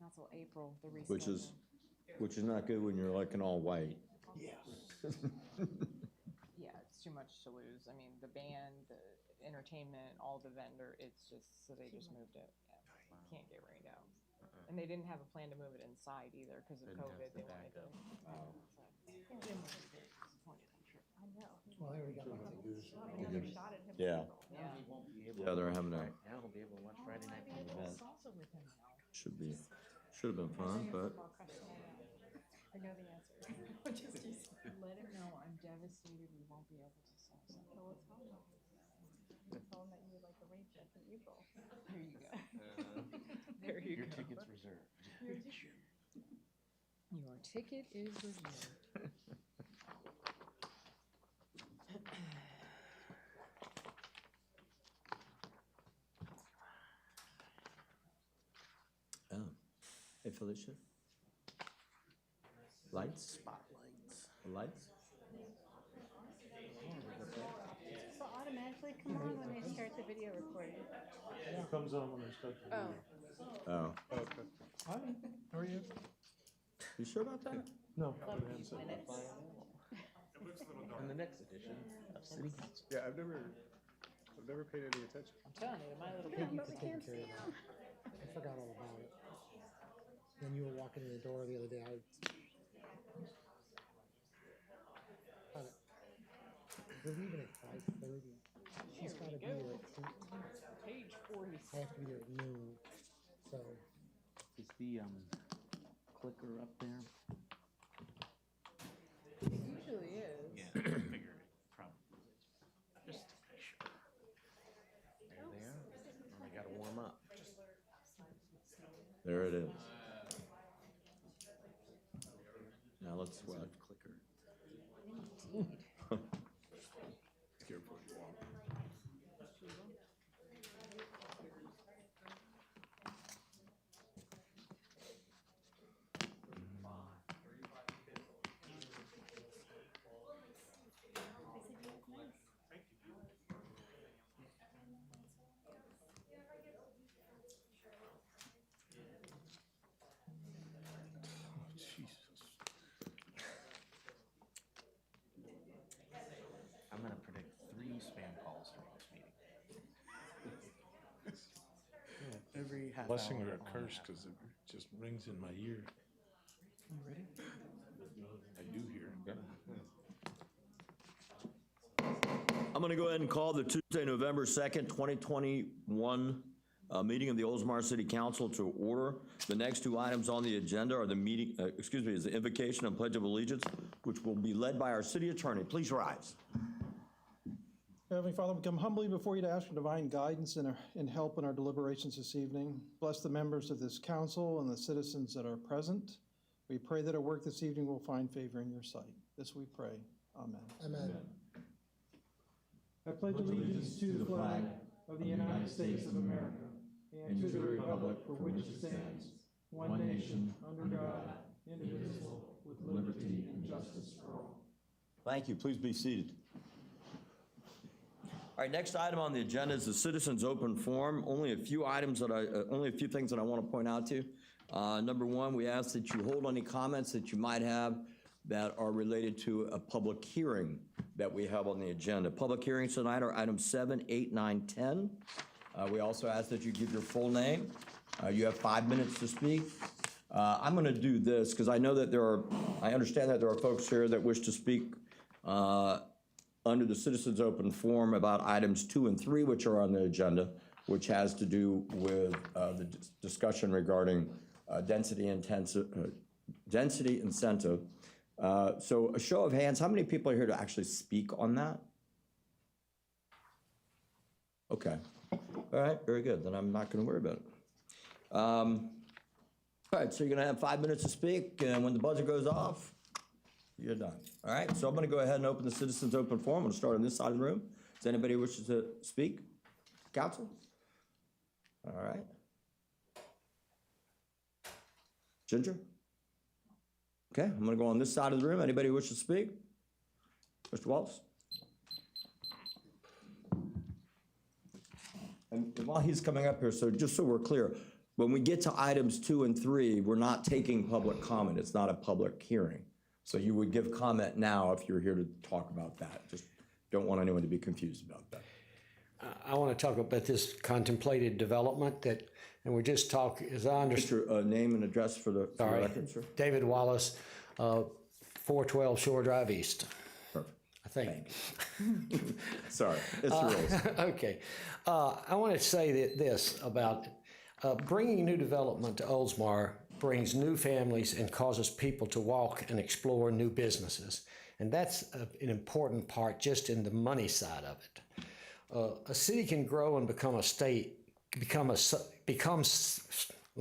Not till April, the reschedule. Which is not good when you're like in all white. Yes. Yeah, it's too much to lose. I mean, the band, the entertainment, all the vendor, it's just, so they just moved it. Yeah, can't get rained out. And they didn't have a plan to move it inside either because of COVID. They wanted to. Yeah, they were very disappointed, I'm sure. I know. Well, they already got what they used. Another shot at him. Yeah. Yeah. Yeah, they're having a, Now he'll be able to watch Friday Night Maybe Football. it's salsa with him now. should have been fun, but I know the answer. Just Let him know I'm devastated we won't be able to salsa. tell us how. Tell him that you would like the rain check in April. There you go. There you Your go. ticket's reserved. Your ticket is reserved. oh. Hey Felicia. Lights? Spotlights. Lights? So automatically come on when they start the video recording. It comes on when I start the Oh. video. Oh. Okay. Hi, how are you? You sure about that? No. In the next edition of City Council. Yeah, I've never paid any attention. I'm telling you, my little Yeah, piggy. but we can't see him. I forgot all about it. When you were walking in the door the other day, I we're leaving at 5:30. She's There gotta we be go. here at 2. Page I 46. have to be there at noon, so. Is the clicker up there? It usually is. Yeah, I figured it probably is. Just to be sure. They're there. And they gotta warm up. There it is. Now let's sweat. Clicker. Indeed. Careful you walk. I'm gonna predict 3 spam calls during this meeting. Every half Blessing hour or a on curse, that. because it just rings in my ear. You ready? I do hear. I'm going to go ahead and call the Tuesday, November 2nd, 2021 meeting of the Oldsmar City Council to order. The next 2 items on the agenda are the meeting, is the invocation and pledge of allegiance, which will be led by our city attorney. Please rise. Heavenly Father, we come humbly before you to ask for divine guidance and help in our deliberations this evening. Bless the members of this council and the citizens that are present. We pray that our work this evening will find favor in your sight. This we pray. Amen. Amen. I pledge allegiance to the flag of the United States of America and to the republic for which it stands, one nation, under God, indivisible, with liberty and justice for all. Thank you. Please be seated. All right, next item on the agenda is the citizens' open forum. Only a few things that I want to point out to you. Number one, we ask that you hold any comments that you might have that are related to a public hearing that we have on the agenda. Public hearings tonight are items 7, 8, 9, 10. We also ask that you give your full name. You have 5 minutes to speak. I'm going to do this because I know that I understand that there are folks here that wish to speak under the Citizens Open Forum about items 2 and 3, which are on the agenda, which has to do with the discussion regarding density incentive. So a show of hands, how many people are here to actually speak on that? Okay. All right, very good. Then I'm not going to worry about it. All right, so you're going to have 5 minutes to speak, and when the buzzer goes off, you're done. All right, so I'm going to go ahead and open the Citizens Open Forum. I'm going to start on this side of the room. Does anybody wish to speak? Council? All right. Ginger? Okay, I'm going to go on this side of the room. Anybody wish to speak? Mr. Waltz? And while he's coming up here, so just so we're clear, when we get to items 2 and 3, we're not taking public comment. It's not a public hearing. So you would give comment now if you're here to talk about that. Just don't want anyone to be confused about that. I want to talk about this contemplated development that, and we're just talking, as I understand. Just your name and address for the record, sir. David Wallace, 412 Shore Drive East, Perfect. I think. Sorry, it's the rules. Okay. I want to say this about bringing new development to Oldsmar brings new families and causes people to walk and explore new businesses. And that's an important part just in the money side of it. A city can grow and become a state, let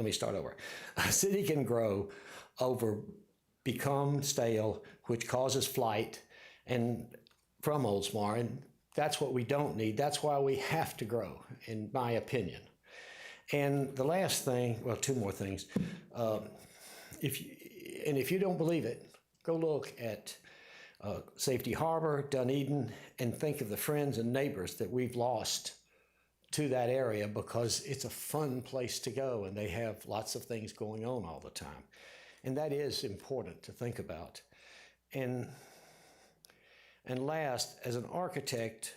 me start over. A city can grow become stale, which causes flight and from Oldsmar, and that's what we don't need. That's why we have to grow, in my opinion. And the last thing, well, 2 more things. If you don't believe it, go look at Safety Harbor, Dunedin, and think of the friends and neighbors that we've lost to that area, because it's a fun place to go and they have lots of things going on all the time. And that is important to think about. And last, as an architect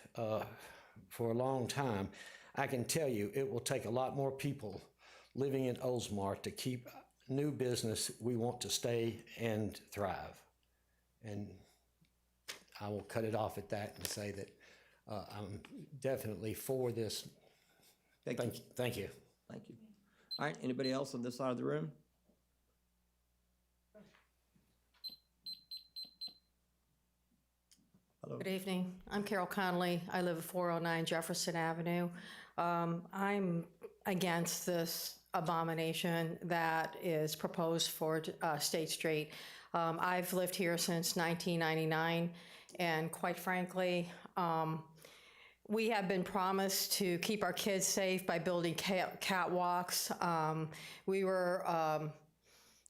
for a long time, I can tell you it will take a lot more people living in Oldsmar to keep new business we want to stay and thrive. And I will cut it off at that and say that I'm definitely for this. Thank you. Thank you. All right, anybody else on this side of the room? Hello. Good evening. I'm Carol Connolly. I live at 409 Jefferson Avenue. I'm against this abomination that is proposed for State Street. I've lived here since 1999, and quite frankly, we have been promised to keep our kids safe by building catwalks. We were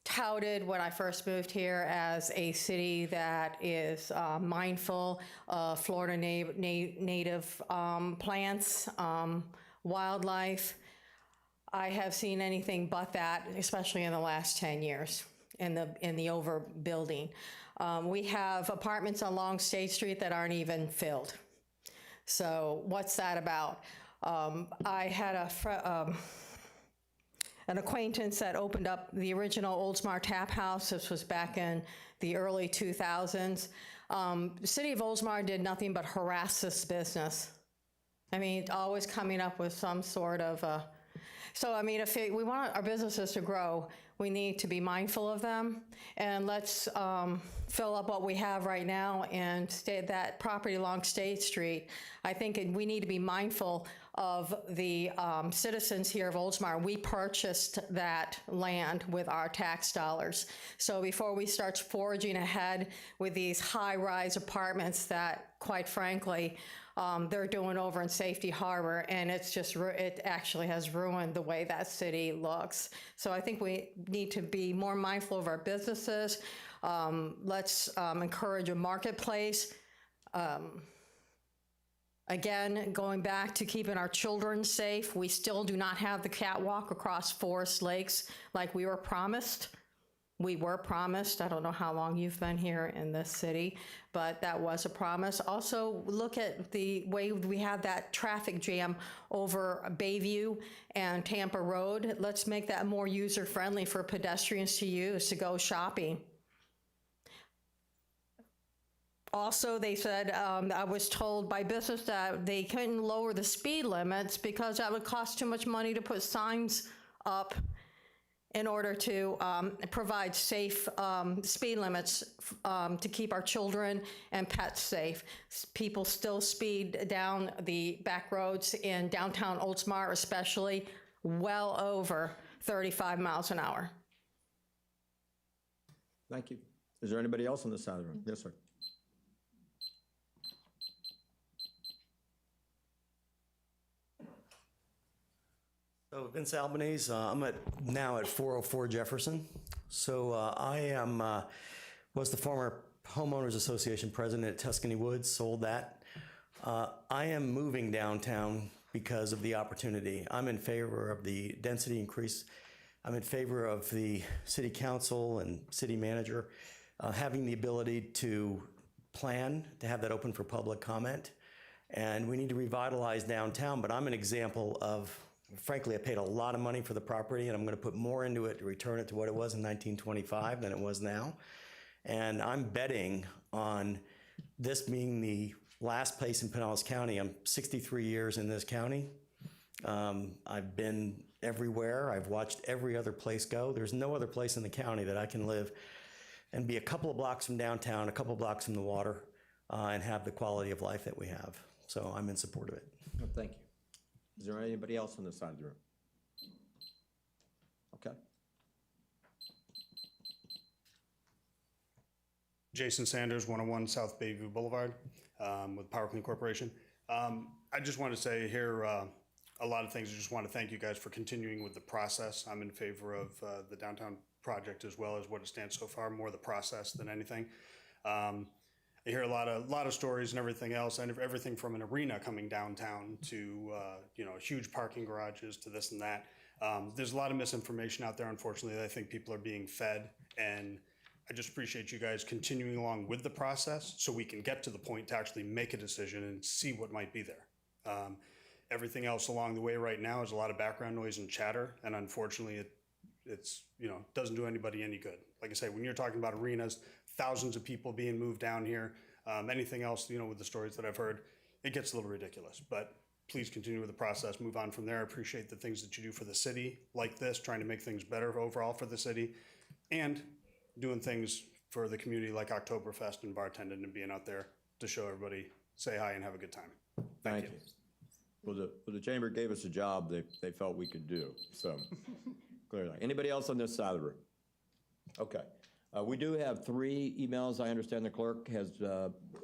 touted when I first moved here as a city that is mindful of Florida native plants, wildlife. I have seen anything but that, especially in the last 10 years in the overbuilding. We have apartments on Long State Street that aren't even filled. So what's that about? I had an acquaintance that opened up the original Oldsmar Tap House. This was back in the early 2000s. The city of Oldsmar did nothing but harass this business. I mean, always coming up with some sort of so I mean, if we want our businesses to grow, we need to be mindful of them, and let's fill up what we have right now and stay that property along State Street. I think we need to be mindful of the citizens here of Oldsmar. We purchased that land with our tax dollars. So before we start forging ahead with these high-rise apartments that, quite frankly, they're doing over in Safety Harbor, and it actually has ruined the way that city looks. So I think we need to be more mindful of our businesses. Let's encourage a marketplace. Again, going back to keeping our children safe, we still do not have the catwalk across Forest Lakes like we were promised. We were promised. I don't know how long you've been here in this city, but that was a promise. Also, look at the way we have that traffic jam over Bayview and Tampa Road. Let's make that more user-friendly for pedestrians to use to go shopping. Also, they said, I was told by business that they couldn't lower the speed limits because that would cost too much money to put signs up in order to provide safe speed limits to keep our children and pets safe. People still speed down the back roads in downtown Oldsmar, especially, well over 35 miles an hour. Thank you. Is there anybody else on this side of the room? Yes, sir. So Vince Albanese, I'm now at 404 Jefferson. So I was the former Homeowners Association president at Tuscany Woods, sold that. I am moving downtown because of the opportunity. I'm in favor of the density increase. I'm in favor of the city council and city manager having the ability to plan, to have that open for public comment. And we need to revitalize downtown, but I'm an example of, frankly, I paid a lot of money for the property, and I'm gonna put more into it to return it to what it was in 1925 than it was now. And I'm betting on this being the last place in Pinellas County. I'm 63 years in this county. I've been everywhere. I've watched every other place go. There's no other place in the county that I can live and be a couple of blocks from downtown, a couple of blocks from the water, and have the quality of life that we have. So I'm in support of it. Well, thank you. Is there anybody else on this side of the room? Okay. Jason Sanders, 101 South Bayview Boulevard, with Power Clean Corporation. I just want to say here a lot of things. I just want to thank you guys for continuing with the process. I'm in favor of the downtown project as well as what it stands so far, more the process than anything. I hear a lot of stories and everything else, and everything from an arena coming downtown to huge parking garages to this and that. There's a lot of misinformation out there, unfortunately, that I think people are being fed, and I just appreciate you guys continuing along with the process so we can get to the point to actually make a decision and see what might be there. Everything else along the way right now is a lot of background noise and chatter, and unfortunately it's doesn't do anybody any good. Like I say, when you're talking about arenas, thousands of people being moved down here, anything else, with the stories that I've heard, it gets a little ridiculous. But please continue with the process, move on from there. I appreciate the things that you do for the city like this, trying to make things better overall for the city, and doing things for the community like Oktoberfest and bartending and being out there to show everybody, say hi and have a good time. Thank you. Well, the chamber gave us a job they felt we could do, so clearly. Anybody else on this side of the room? Okay. We do have 3 emails. I understand the clerk has,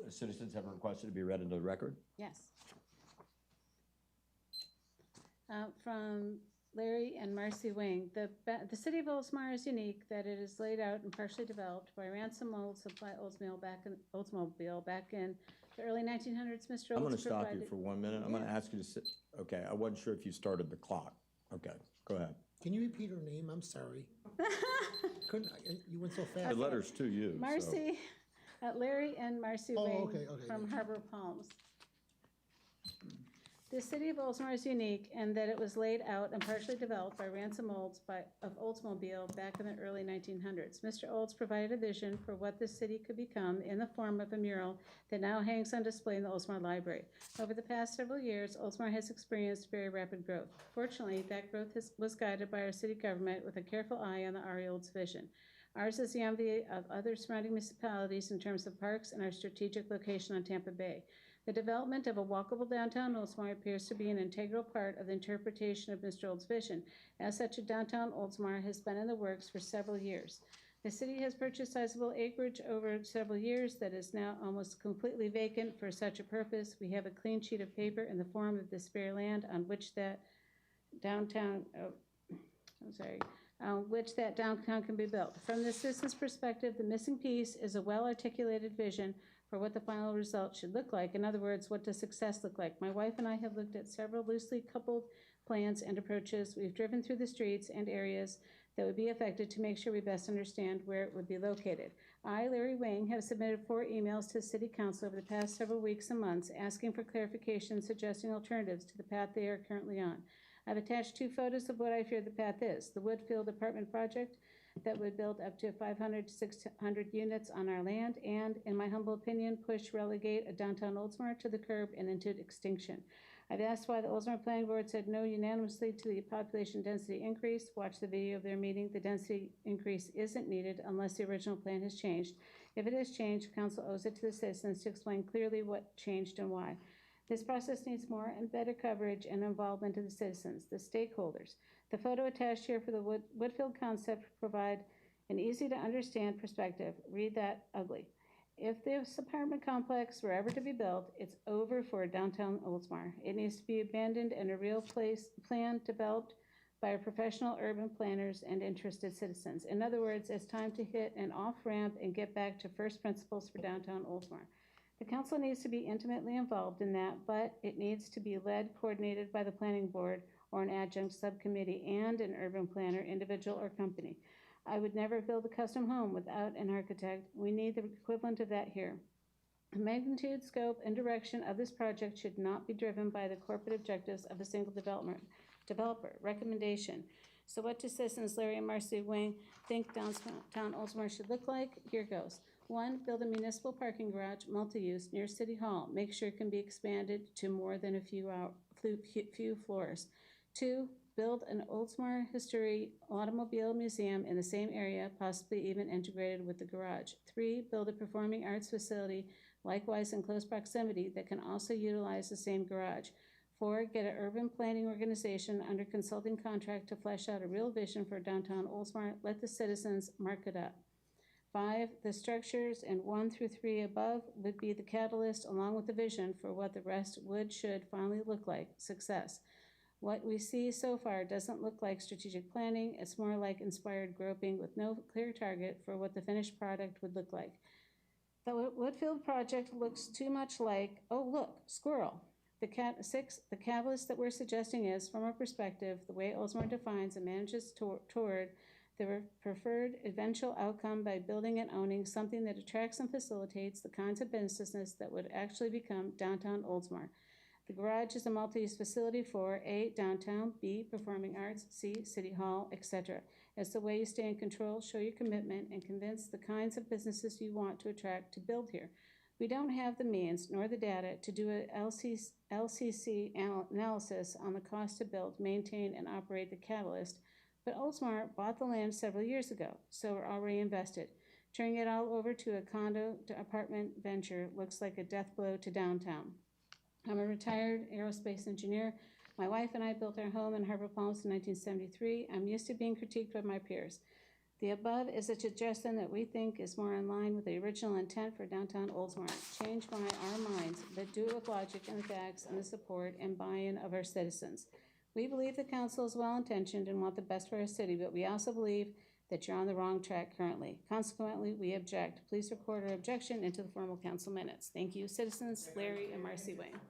citizens have requested to be read into the record. Yes. From Larry and Marcy Wing. The city of Oldsmar is unique that it is laid out and partially developed by Ransom Old Supply Oldsmobile back in the early 1900s. Mr. I'm going Olds to stop you provided- for 1 minute. I'm going to ask you to sit. Okay, I wasn't sure if you started the clock. Okay, go ahead. Can you repeat her name? I'm sorry. You went so fast. The letter's to you. so- Marcy, Larry and Marcy Oh, Wing okay, from gotcha. Harbor Palms. The city of Oldsmar is unique in that it was laid out and partially developed by Ransom Olds of Oldsmobile back in the early 1900s. Mr. Olds provided a vision for what the city could become in the form of a mural that now hangs on display in the Oldsmar Library. Over the past several years, Oldsmar has experienced very rapid growth. Fortunately, that growth was guided by our city government with a careful eye on the R.E. Olds vision. Ours is the envy of other surrounding municipalities in terms of parks and our strategic location on Tampa Bay. The development of a walkable downtown Oldsmar appears to be an integral part of the interpretation of Mr. Olds' vision. As such, a downtown Oldsmar has been in the works for several years. The city has purchased sizable acreage over several years that is now almost completely vacant for such a purpose. We have a clean sheet of paper in the form of the spare land on which that downtown, which that downtown can be built. From the citizen's perspective, the missing piece is a well-articulated vision for what the final result should look like. In other words, what does success look like? My wife and I have looked at several loosely coupled plans and approaches. We've driven through the streets and areas that would be affected to make sure we best understand where it would be located. I, Larry Wing, have submitted 4 emails to the City Council over the past several weeks and months asking for clarification, suggesting alternatives to the path they are currently on. I've attached 2 photos of what I fear the path is. The Woodfield apartment project that would build up to 500 to 600 units on our land and, in my humble opinion, relegate a downtown Oldsmar to the curb and into extinction. I've asked why the Oldsmar Planning Board said no unanimously to the population density increase. Watch the video of their meeting. The density increase isn't needed unless the original plan has changed. If it has changed, council owes it to the citizens to explain clearly what changed and why. This process needs more and better coverage and involvement of the citizens, the stakeholders. The photo attached here for the Woodfield concept provide an easy-to-understand perspective. Read that ugly. If this apartment complex were ever to be built, it's over for downtown Oldsmar. It needs to be abandoned and a real plan developed by professional urban planners and interested citizens. In other words, it's time to hit an off-ramp and get back to first principles for downtown Oldsmar. The council needs to be intimately involved in that, but it needs to be led, coordinated by the planning board or an adjunct subcommittee and an urban planner, individual or company. I would never build a custom home without an architect. We need the equivalent of that here. The magnitude, scope, and direction of this project should not be driven by the corporate objectives of a single developer. Recommendation. So what do citizens Larry and Marcy Wing think downtown Oldsmar should look like? Here goes. 1, build a municipal parking garage, multi-use, near City Hall. Make sure it can be expanded to more than a few floors. 2, build an Oldsmar History Automobile Museum in the same area, possibly even integrated with the garage. 3, build a performing arts facility, likewise in close proximity, that can also utilize the same garage. 4, get an urban planning organization under consulting contract to flesh out a real vision for downtown Oldsmar. Let the citizens mark it up. 5, the structures in 1 through 3 above would be the catalyst along with the vision for what the rest should finally look like. Success. What we see so far doesn't look like strategic planning. It's more like inspired groping with no clear target for what the finished product would look like. The Woodfield project looks too much like, oh look, squirrel. 6, the catalyst that we're suggesting is, from our perspective, the way Oldsmar defines and manages toward the preferred eventual outcome by building and owning something that attracts and facilitates the kinds of businesses that would actually become downtown Oldsmar. The garage is a multi-use facility for A, downtown, B, performing arts, C, City Hall, etc. It's the way you stay in control, show your commitment, and convince the kinds of businesses you want to attract to build here. We don't have the means nor the data to do a LCC analysis on the cost to build, maintain, and operate the catalyst, but Oldsmar bought the land several years ago, so we're already invested. Turning it all over to a condo to apartment venture looks like a death blow to downtown. I'm a retired aerospace engineer. My wife and I built our home in Harbor Palms in 1973. I'm used to being critiqued by my peers. The above is a suggestion that we think is more in line with the original intent for downtown Oldsmar. Change by our minds, but do it with logic and the facts and the support and buy-in of our citizens. We believe the council is well-intentioned and want the best for our city, but we also believe that you're on the wrong track currently. Consequently, we object. Please record our objection into the formal council minutes. Thank you, citizens Larry and Marcy Wayne.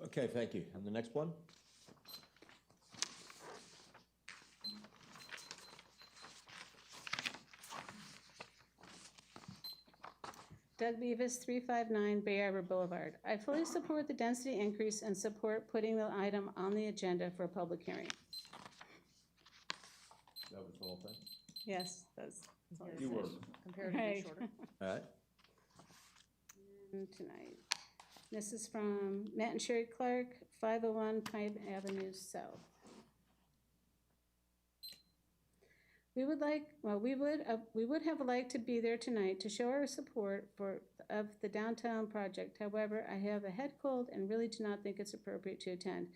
Okay, thank you. And the next one? Doug Beavis, 359 Bay Arbor Boulevard. I fully support the density increase and support putting the item on the agenda for a public hearing. That was the whole thing? Yes, that's all I Few said. words. Comparatively Right. shorter. All right. And tonight. This is from Matt and Sherry Clark, 501 Pine Avenue South. We would have liked to be there tonight to show our support of the downtown project. However, I have a head cold and really do not think it's appropriate to attend.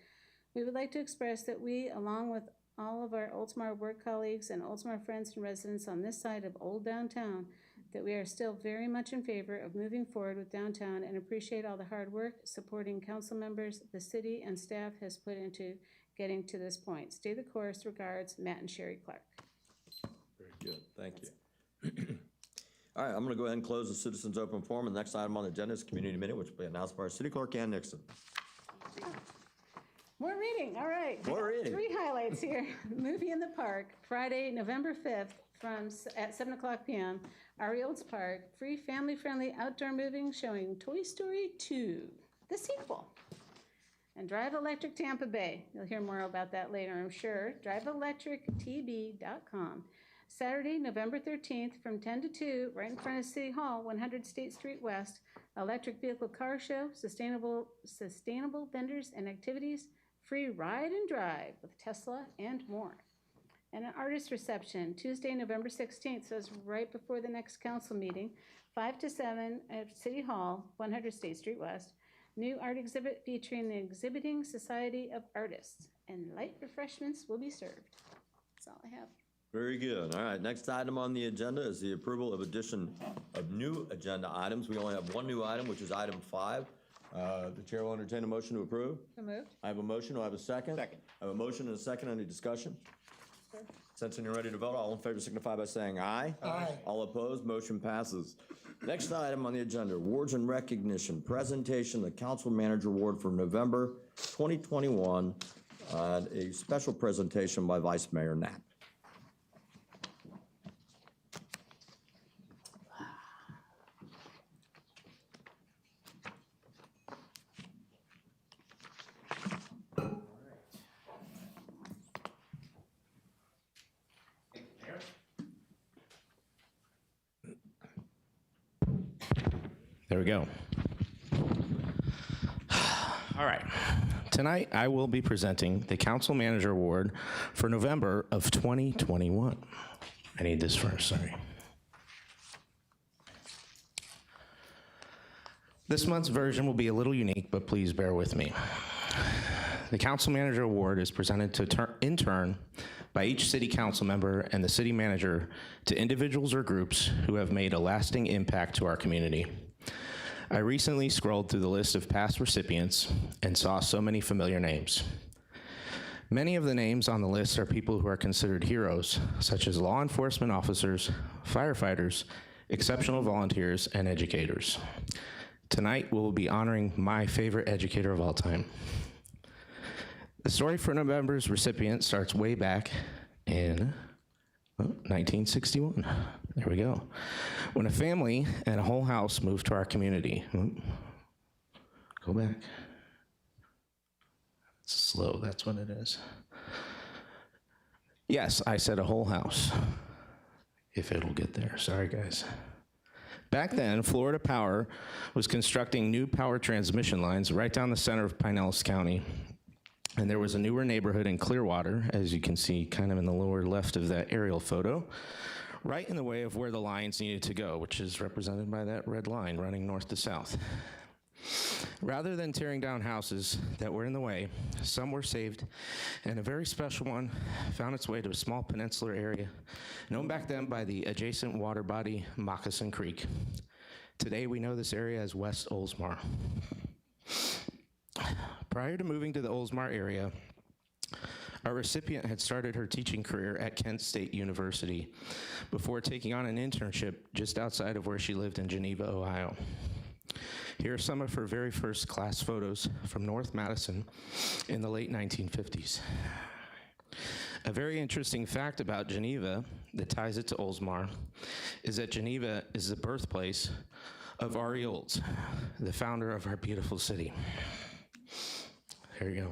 We would like to express that we, along with all of our Oldsmar work colleagues and Oldsmar friends and residents on this side of Old Downtown, that we are still very much in favor of moving forward with downtown and appreciate all the hard work supporting council members the city and staff has put into getting to this point. Stay the course. Regards, Matt and Sherry Clark. Very good, thank you. All right, I'm gonna go ahead and close the citizens' open forum. And the next item on the agenda is community minute, which will be announced by our city clerk, Ann Nixon. More reading, all right. More reading. 3 highlights here. Movie in the Park, Friday, November 5th at 7:00 p.m. Ari Olds Park, free family-friendly outdoor movie showing Toy Story 2, the sequel. And Drive Electric Tampa Bay. You'll hear more about that later, I'm sure. DriveElectricTB.com. Saturday, November 13th from 10 to 2, right in front of City Hall, 100 State Street West. Electric vehicle car show, sustainable vendors and activities, free ride and drive with Tesla and more. And an artist reception, Tuesday, November 16th, so it's right before the next council meeting, 5 to 7 at City Hall, 100 State Street West. New art exhibit featuring the Exhibiting Society of Artists, and light refreshments will be served. That's all I have. Very good. All right, next item on the agenda is the approval of addition of new agenda items. We only have one new item, which is item 5. The chair will entertain a motion to approve. So moved. I have a motion. Do I have a second? Second. I have a motion and a second. Any discussion? Since you're ready to vote, all in favor signify by saying aye. Aye. All opposed, motion passes. Next item on the agenda, awards and recognition, presentation of the Council Manager Award for November 2021, and a special presentation by Vice Mayor Knapp. There we go. All right. Tonight, I will be presenting the Council Manager Award for November of 2021. I need this first, sorry. This month's version will be a little unique, but please bear with me. The Council Manager Award is presented in turn by each city council member and the city manager to individuals or groups who have made a lasting impact to our community. I recently scrolled through the list of past recipients and saw so many familiar names. Many of the names on the list are people who are considered heroes, such as law enforcement officers, firefighters, exceptional volunteers, and educators. Tonight, we'll be honoring my favorite educator of all time. The story for November's recipient starts way back in 1961. There we go. When a family and a whole house moved to our community. Go back. It's slow, that's what it is. Yes, I said a whole house. If it'll get there, sorry guys. Back then, Florida Power was constructing new power transmission lines right down the center of Pinellas County. And there was a newer neighborhood in Clearwater, as you can see kind of in the lower left of that aerial photo, right in the way of where the lines needed to go, which is represented by that red line running north to south. Rather than tearing down houses that were in the way, some were saved, and a very special one found its way to a small peninsular area known back then by the adjacent water body, Moccasin Creek. Today, we know this area as West Oldsmar. Prior to moving to the Oldsmar area, our recipient had started her teaching career at Kent State University before taking on an internship just outside of where she lived in Geneva, Ohio. Here are some of her very first class photos from North Madison in the late 1950s. A very interesting fact about Geneva that ties it to Oldsmar is that Geneva is the birthplace of Ari Olds, the founder of our beautiful city. There you go.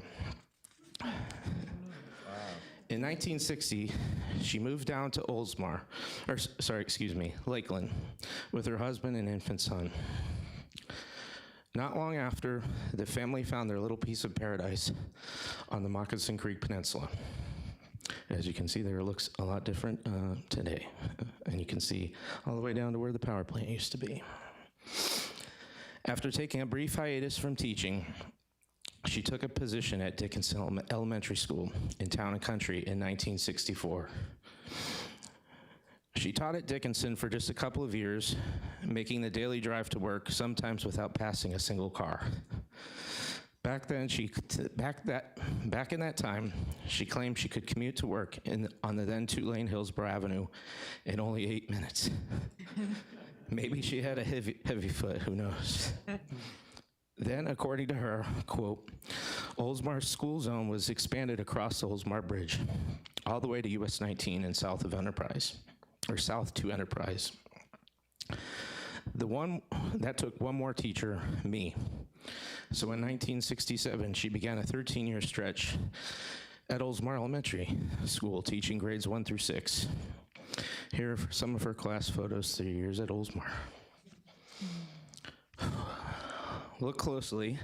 In 1960, she moved down to Lakeland, with her husband and infant son. Not long after, the family found their little piece of paradise on the Moccasin Creek Peninsula. As you can see there, it looks a lot different today. And you can see all the way down to where the power plant used to be. After taking a brief hiatus from teaching, she took a position at Dickinson Elementary School in Town and Country in 1964. She taught at Dickinson for just a couple of years, making the daily drive to work, sometimes without passing a single car. Back in that time, she claimed she could commute to work on the then two-lane Hillsborough Avenue in only 8 minutes. Maybe she had a heavy foot, who knows? Then, according to her, quote, Oldsmar's school zone was expanded across the Oldsmar Bridge, all the way to US 19 and south of Enterprise, or south to Enterprise. That took one more teacher, me. So in 1967, she began a 13-year stretch at Oldsmar Elementary School, teaching grades 1 through 6. Here are some of her class photos, 3 years at Oldsmar. Look closely.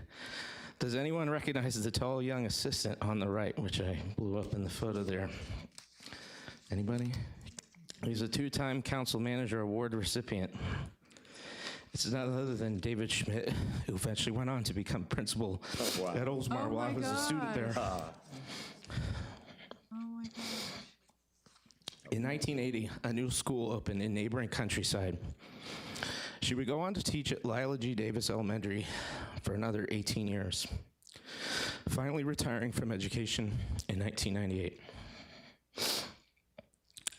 Does anyone recognize the tall young assistant on the right, which I blew up in the photo there? Anybody? He's a two-time Council Manager Award recipient. It's none other than David Schmidt, who eventually went on to become principal at Oldsmar while I was a student there. In 1980, a new school opened in neighboring Countryside. She would go on to teach at Lila G. Davis Elementary for another 18 years, finally retiring from education in 1998.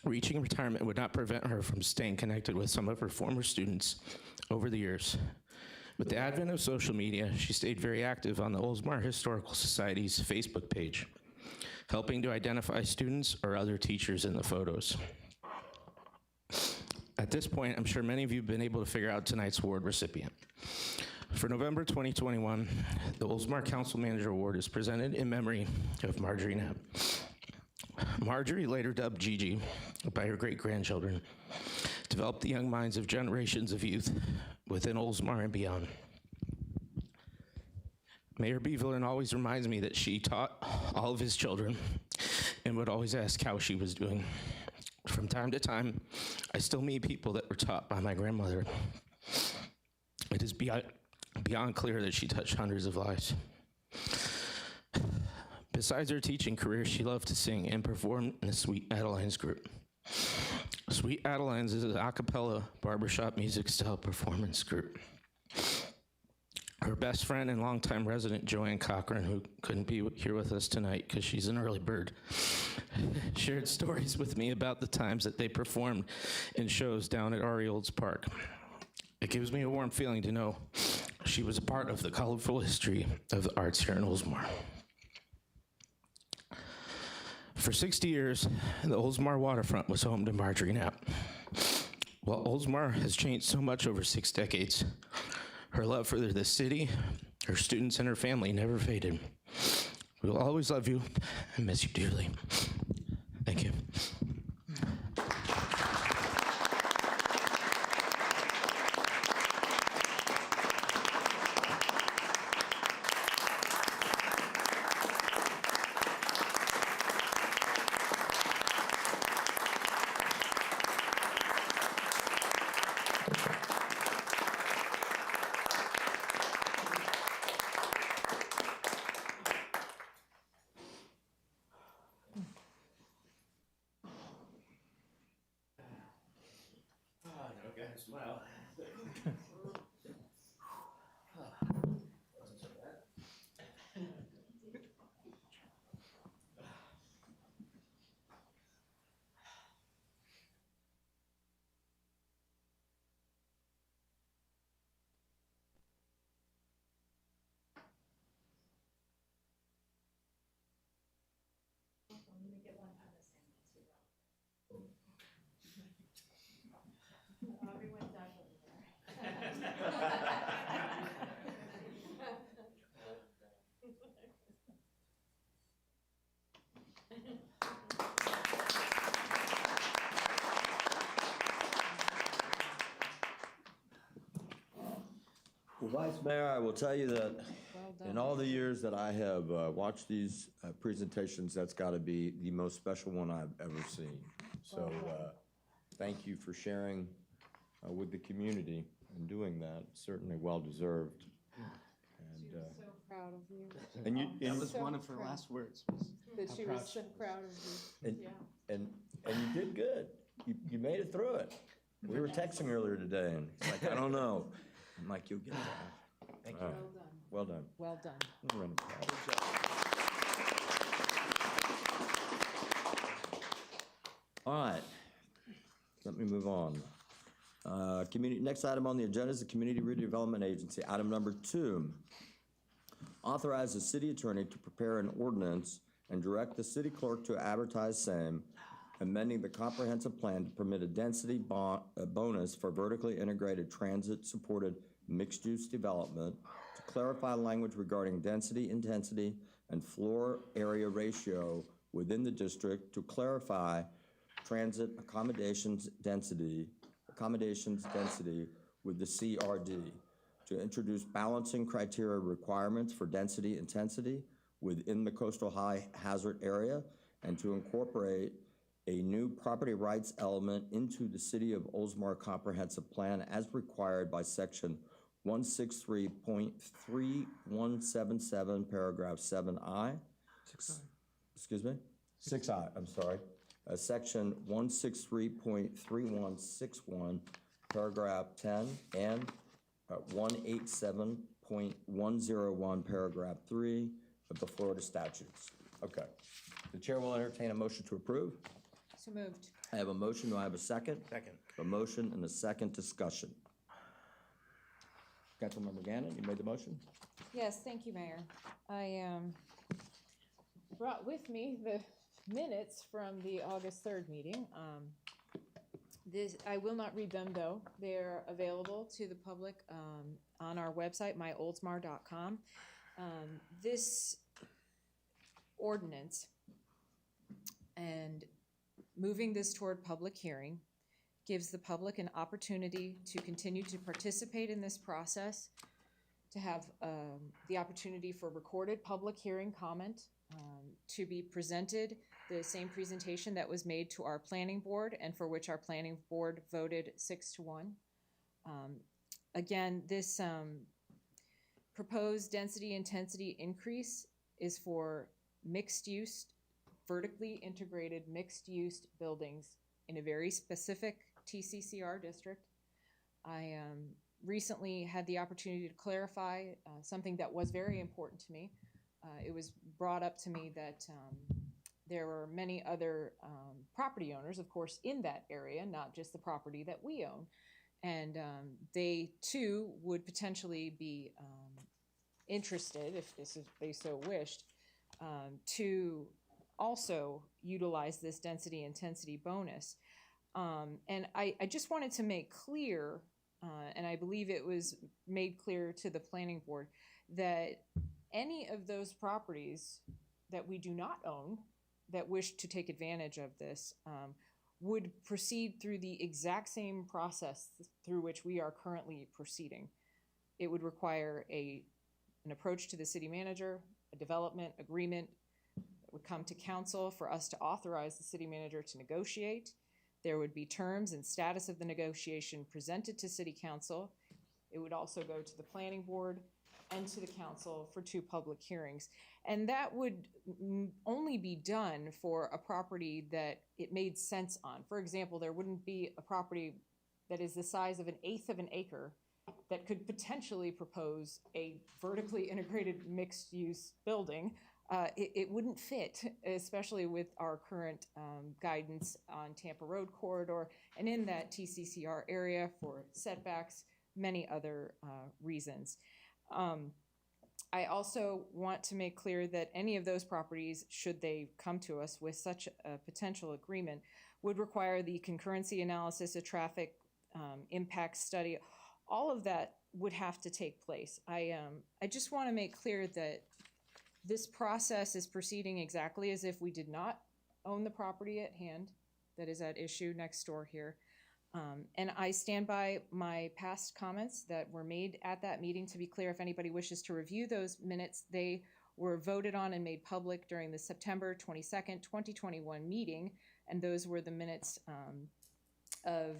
Reaching retirement would not prevent her from staying connected with some of her former students over the years. With the advent of social media, she stayed very active on the Oldsmar Historical Society's Facebook page, helping to identify students or other teachers in the photos. At this point, I'm sure many of you have been able to figure out tonight's award recipient. For November 2021, the Oldsmar Council Manager Award is presented in memory of Marjorie Knapp. Marjorie, later dubbed Gigi by her great-grandchildren, developed the young minds of generations of youth within Oldsmar and beyond. Mayor Bevelin always reminds me that she taught all of his children and would always ask how she was doing. From time to time, I still meet people that were taught by my grandmother. It is beyond clear that she touched hundreds of lives. Besides her teaching career, she loved to sing and perform in the Sweet Adelines group. Sweet Adelines is an a cappella barbershop music style performance group. Her best friend and longtime resident, Joanne Cochran, who couldn't be here with us tonight because she's an early bird, shared stories with me about the times that they performed in shows down at Ari Olds Park. It gives me a warm feeling to know she was a part of the colorful history of the arts here in Oldsmar. For 60 years, the Oldsmar waterfront was home to Marjorie Knapp. While Oldsmar has changed so much over 6 decades, her love for the city, her students, and her family never faded. We will always love you and miss you dearly. Thank you. Smile. Well, Vice Mayor, I will tell you that in all the years that I have watched these presentations, that's got to be the most special one I've ever seen. So thank you for sharing with the community and doing that. Certainly well-deserved. And, So proud of you. and you, That and, was one of her last words. That How she proud was she so was. proud of you. and, and you did good. You made it through it. We were texting earlier today, and it's like, I don't know. I'm like, you'll get there. Thank All you. right. Well done. Well done. Well done. Round of applause. All right, let me move on. Next item on the agenda is the Community Redevelopment Agency. Item number 2, authorize the city attorney to prepare an ordinance and direct the city clerk to advertise same, amending the comprehensive plan to permit a density bonus for vertically integrated transit-supported mixed-use development, to clarify language regarding density, intensity, and floor area ratio within the district, to clarify transit accommodations density with the CRD, to introduce balancing criteria requirements for density intensity within the coastal high hazard area, and to incorporate a new property rights element into the City of Oldsmar Comprehensive Plan as required by Section 163.3177, paragraph 7I. 6I. Excuse me? 6I, I'm sorry. Section 163.3161, paragraph 10, and 187.101, paragraph 3 of the Florida statutes. Okay. The chair will entertain a motion to approve. So moved. I have a motion. Do I have a second? Second. A motion and a second discussion. Councilmember Gannon, you made the motion? Yes, thank you, Mayor. I brought with me the minutes from the August 3rd meeting. I will not read them, though. They're available to the public on our website, myoldsmar.com. This ordinance and moving this toward public hearing gives the public an opportunity to continue to participate in this process, to have the opportunity for recorded public hearing comment, to be presented the same presentation that was made to our planning board and for which our planning board voted 6-1. Again, this proposed density intensity increase is for mixed-use, vertically integrated mixed-use buildings in a very specific TCCR district. I recently had the opportunity to clarify something that was very important to me. It was brought up to me that there were many other property owners, of course, in that area, not just the property that we own. And they, too, would potentially be interested, if they so wished, to also utilize this density intensity bonus. And I just wanted to make clear, and I believe it was made clear to the planning board, that any of those properties that we do not own that wish to take advantage of this would proceed through the exact same process through which we are currently proceeding. It would require an approach to the city manager, a development agreement that would come to council for us to authorize the city manager to negotiate. There would be terms and status of the negotiation presented to city council. It would also go to the planning board and to the council for 2 public hearings. And that would only be done for a property that it made sense on. For example, there wouldn't be a property that is the size of 1/8 of an acre that could potentially propose a vertically integrated mixed-use building. It wouldn't fit, especially with our current guidance on Tampa Road corridor and in that TCCR area for setbacks, many other reasons. I also want to make clear that any of those properties, should they come to us with such a potential agreement, would require the concurrency analysis, a traffic impact study. All of that would have to take place. I just want to make clear that this process is proceeding exactly as if we did not own the property at hand that is at issue next door here. And I stand by my past comments that were made at that meeting. To be clear, if anybody wishes to review those minutes, they were voted on and made public during the September 22nd, 2021 meeting, and those were the minutes of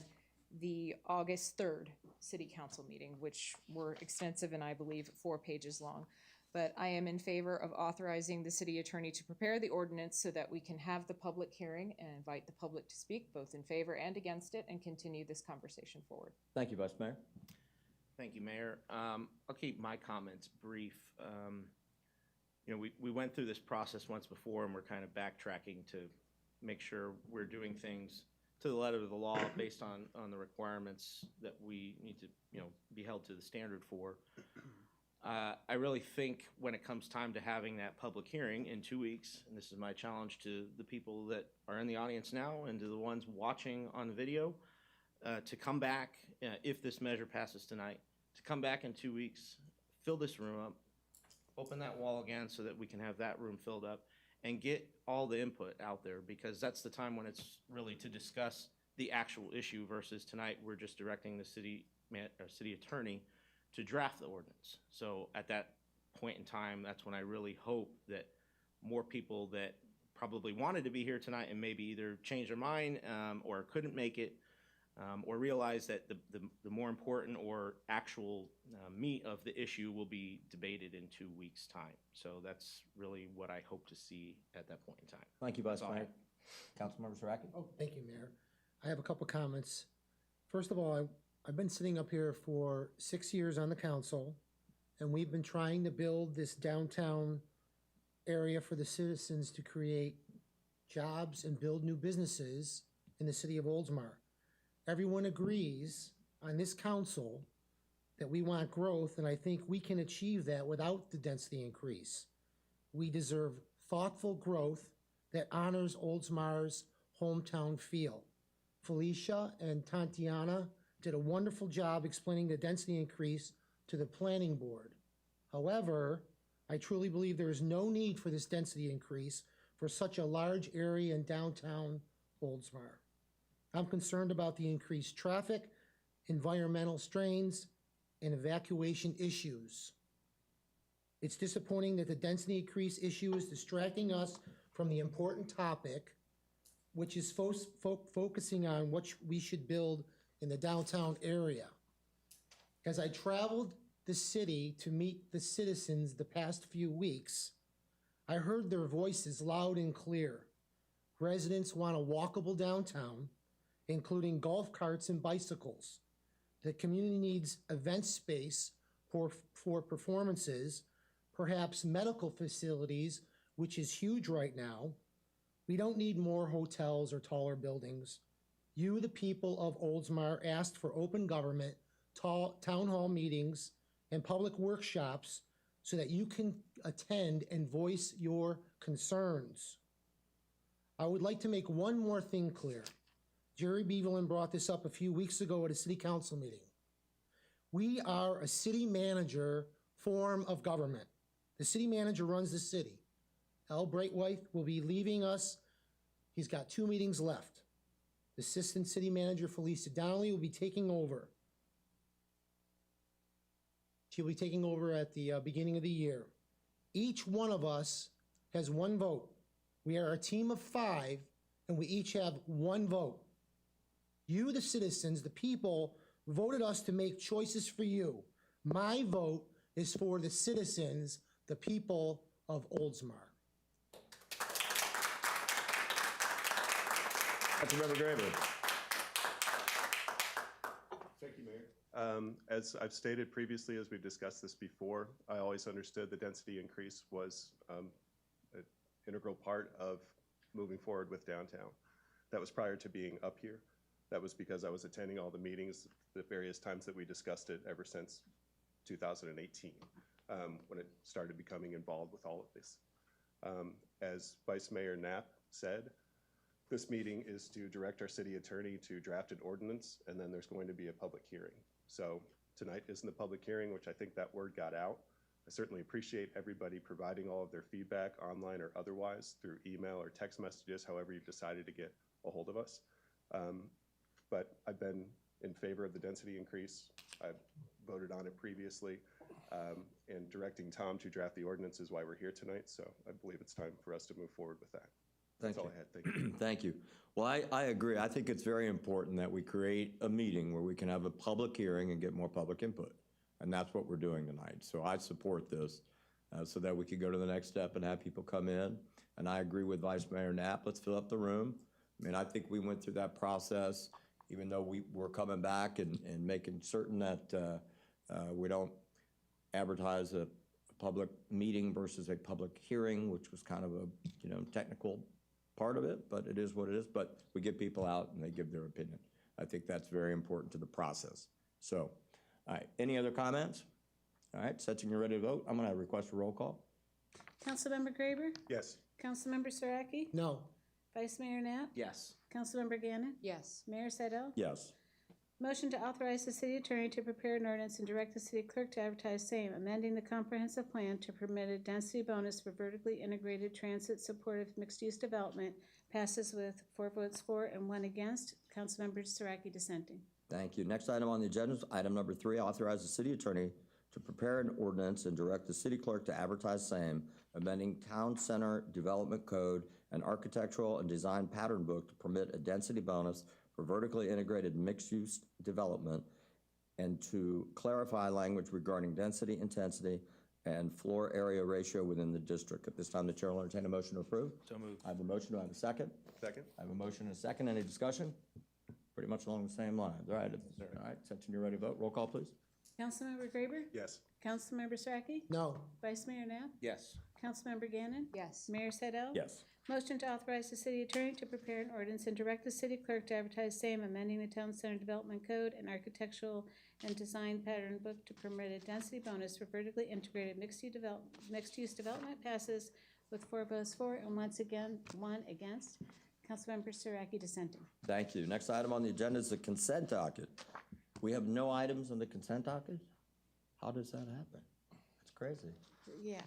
the August 3rd City Council meeting, which were extensive and I believe 4 pages long. But I am in favor of authorizing the city attorney to prepare the ordinance so that we can have the public hearing and invite the public to speak, both in favor and against it, and continue this conversation forward. Thank you, Vice Mayor. Thank you, Mayor. I'll keep my comments brief. You know, we went through this process once before, and we're kind of backtracking to make sure we're doing things to the letter of the law based on the requirements that we need to, you know, be held to the standard for. I really think when it comes time to having that public hearing in 2 weeks, and this is my challenge to the people that are in the audience now and to the ones watching on video, to come back, if this measure passes tonight, to come back in 2 weeks, fill this room up, open that wall again so that we can have that room filled up, and get all the input out there, because that's the time when it's really to discuss the actual issue versus tonight we're just directing the city attorney to draft the ordinance. So at that point in time, that's when I really hope that more people that probably wanted to be here tonight and maybe either changed their mind or couldn't make it, or realize that the more important or actual meat of the issue will be debated in 2 weeks' time. So that's really what I hope to see at that point in time. Thank you, Vice That's all I Mayor. Councilmember Saraki? Oh, thank you, Mayor. I have a couple comments. First of all, I've been sitting up here for 6 years on the council, and we've been trying to build this downtown area for the citizens to create jobs and build new businesses in the city of Oldsmar. Everyone agrees on this council that we want growth, and I think we can achieve that without the density increase. We deserve thoughtful growth that honors Oldsmar's hometown feel. Felicia and Tatiana did a wonderful job explaining the density increase to the planning board. However, I truly believe there is no need for this density increase for such a large area in downtown Oldsmar. I'm concerned about the increased traffic, environmental strains, and evacuation issues. It's disappointing that the density increase issue is distracting us from the important topic, which is focusing on what we should build in the downtown area. As I traveled the city to meet the citizens the past few weeks, I heard their voices loud and clear. Residents want a walkable downtown, including golf carts and bicycles. The community needs event space for performances, perhaps medical facilities, which is huge right now. We don't need more hotels or taller buildings. You, the people of Oldsmar, asked for open government, town hall meetings, and public workshops so that you can attend and voice your concerns. I would like to make one more thing clear. Jerry Bevelin brought this up a few weeks ago at a city council meeting. We are a city manager form of government. The city manager runs the city. Al Braithwaite will be leaving us. He's got 2 meetings left. The assistant city manager, Felicia Donnelly, will be taking over. She'll be taking over at the beginning of the year. Each one of us has 1 vote. We are a team of 5, and we each have 1 vote. You, the citizens, the people, voted us to make choices for you. My vote is for the citizens, the people of Oldsmar. Councilmember Graber. Thank you, Mayor. As I've stated previously, as we've discussed this before, I always understood the density increase was an integral part of moving forward with downtown. That was prior to being up here. That was because I was attending all the meetings, the various times that we discussed it ever since 2018, when it started becoming involved with all of this. As Vice Mayor Knapp said, this meeting is to direct our city attorney to draft an ordinance, and then there's going to be a public hearing. So tonight isn't the public hearing, which I think that word got out. I certainly appreciate everybody providing all of their feedback online or otherwise through email or text messages, however you've decided to get a hold of us. But I've been in favor of the density increase. I've voted on it previously, and directing Tom to draft the ordinance is why we're here tonight. So I believe it's time for us to move forward with that. That's all I had. Thank you. Thank you. Well, I agree. I think it's very important that we create a meeting where we can have a public hearing and get more public input. And that's what we're doing tonight. So I support this so that we can go to the next step and have people come in. And I agree with Vice Mayor Knapp. Let's fill up the room. I mean, I think we went through that process, even though we were coming back and making certain that we don't advertise a public meeting versus a public hearing, which was kind of a technical part of it, but it is what it is. But we get people out and they give their opinion. I think that's very important to the process. So, all right, any other comments? All right, setting you ready to vote. I'm going to request a roll call. Councilmember Graber? Yes. Councilmember Saraki? No. Vice Mayor Knapp? Yes. Councilmember Gannon? Yes. Mayor Seidel? Yes. Motion to authorize the city attorney to prepare an ordinance and direct the city clerk to advertise same, amending the comprehensive plan to permit a density bonus for vertically integrated transit-supportive mixed-use development, passes with 4 votes for and 1 against. Councilmember Saraki dissenting. Thank you. Next item on the agenda is item number 3, authorize the city attorney to prepare an ordinance and direct the city clerk to advertise same, amending Town Center Development Code and Architectural and Design Pattern Book to permit a density bonus for vertically integrated mixed-use development and to clarify language regarding density, intensity, and floor area ratio within the district. At this time, the chair will entertain a motion to approve. So moved. I have a motion. Do I have a second? Second. I have a motion and a second. Any discussion? Pretty much along the same lines. All right. All right. Section, you're ready to vote. Roll call, please. Councilmember Graber? Yes. Councilmember Saraki? No. Vice Mayor Knapp? Yes. Councilmember Gannon? Yes. Mayor Sedell? Yes. Motion to authorize the city attorney to prepare an ordinance and direct the city clerk to advertise same, amending the Town Center Development Code and Architectural and Design Pattern Book to permit a density bonus for vertically integrated mixed-use development passes with 4 votes for and once again, 1 against. Councilmember Saraki dissenting. Thank you. Next item on the agenda is the consent docket. We have no items on the consent docket? How does that happen? That's crazy. Yeah.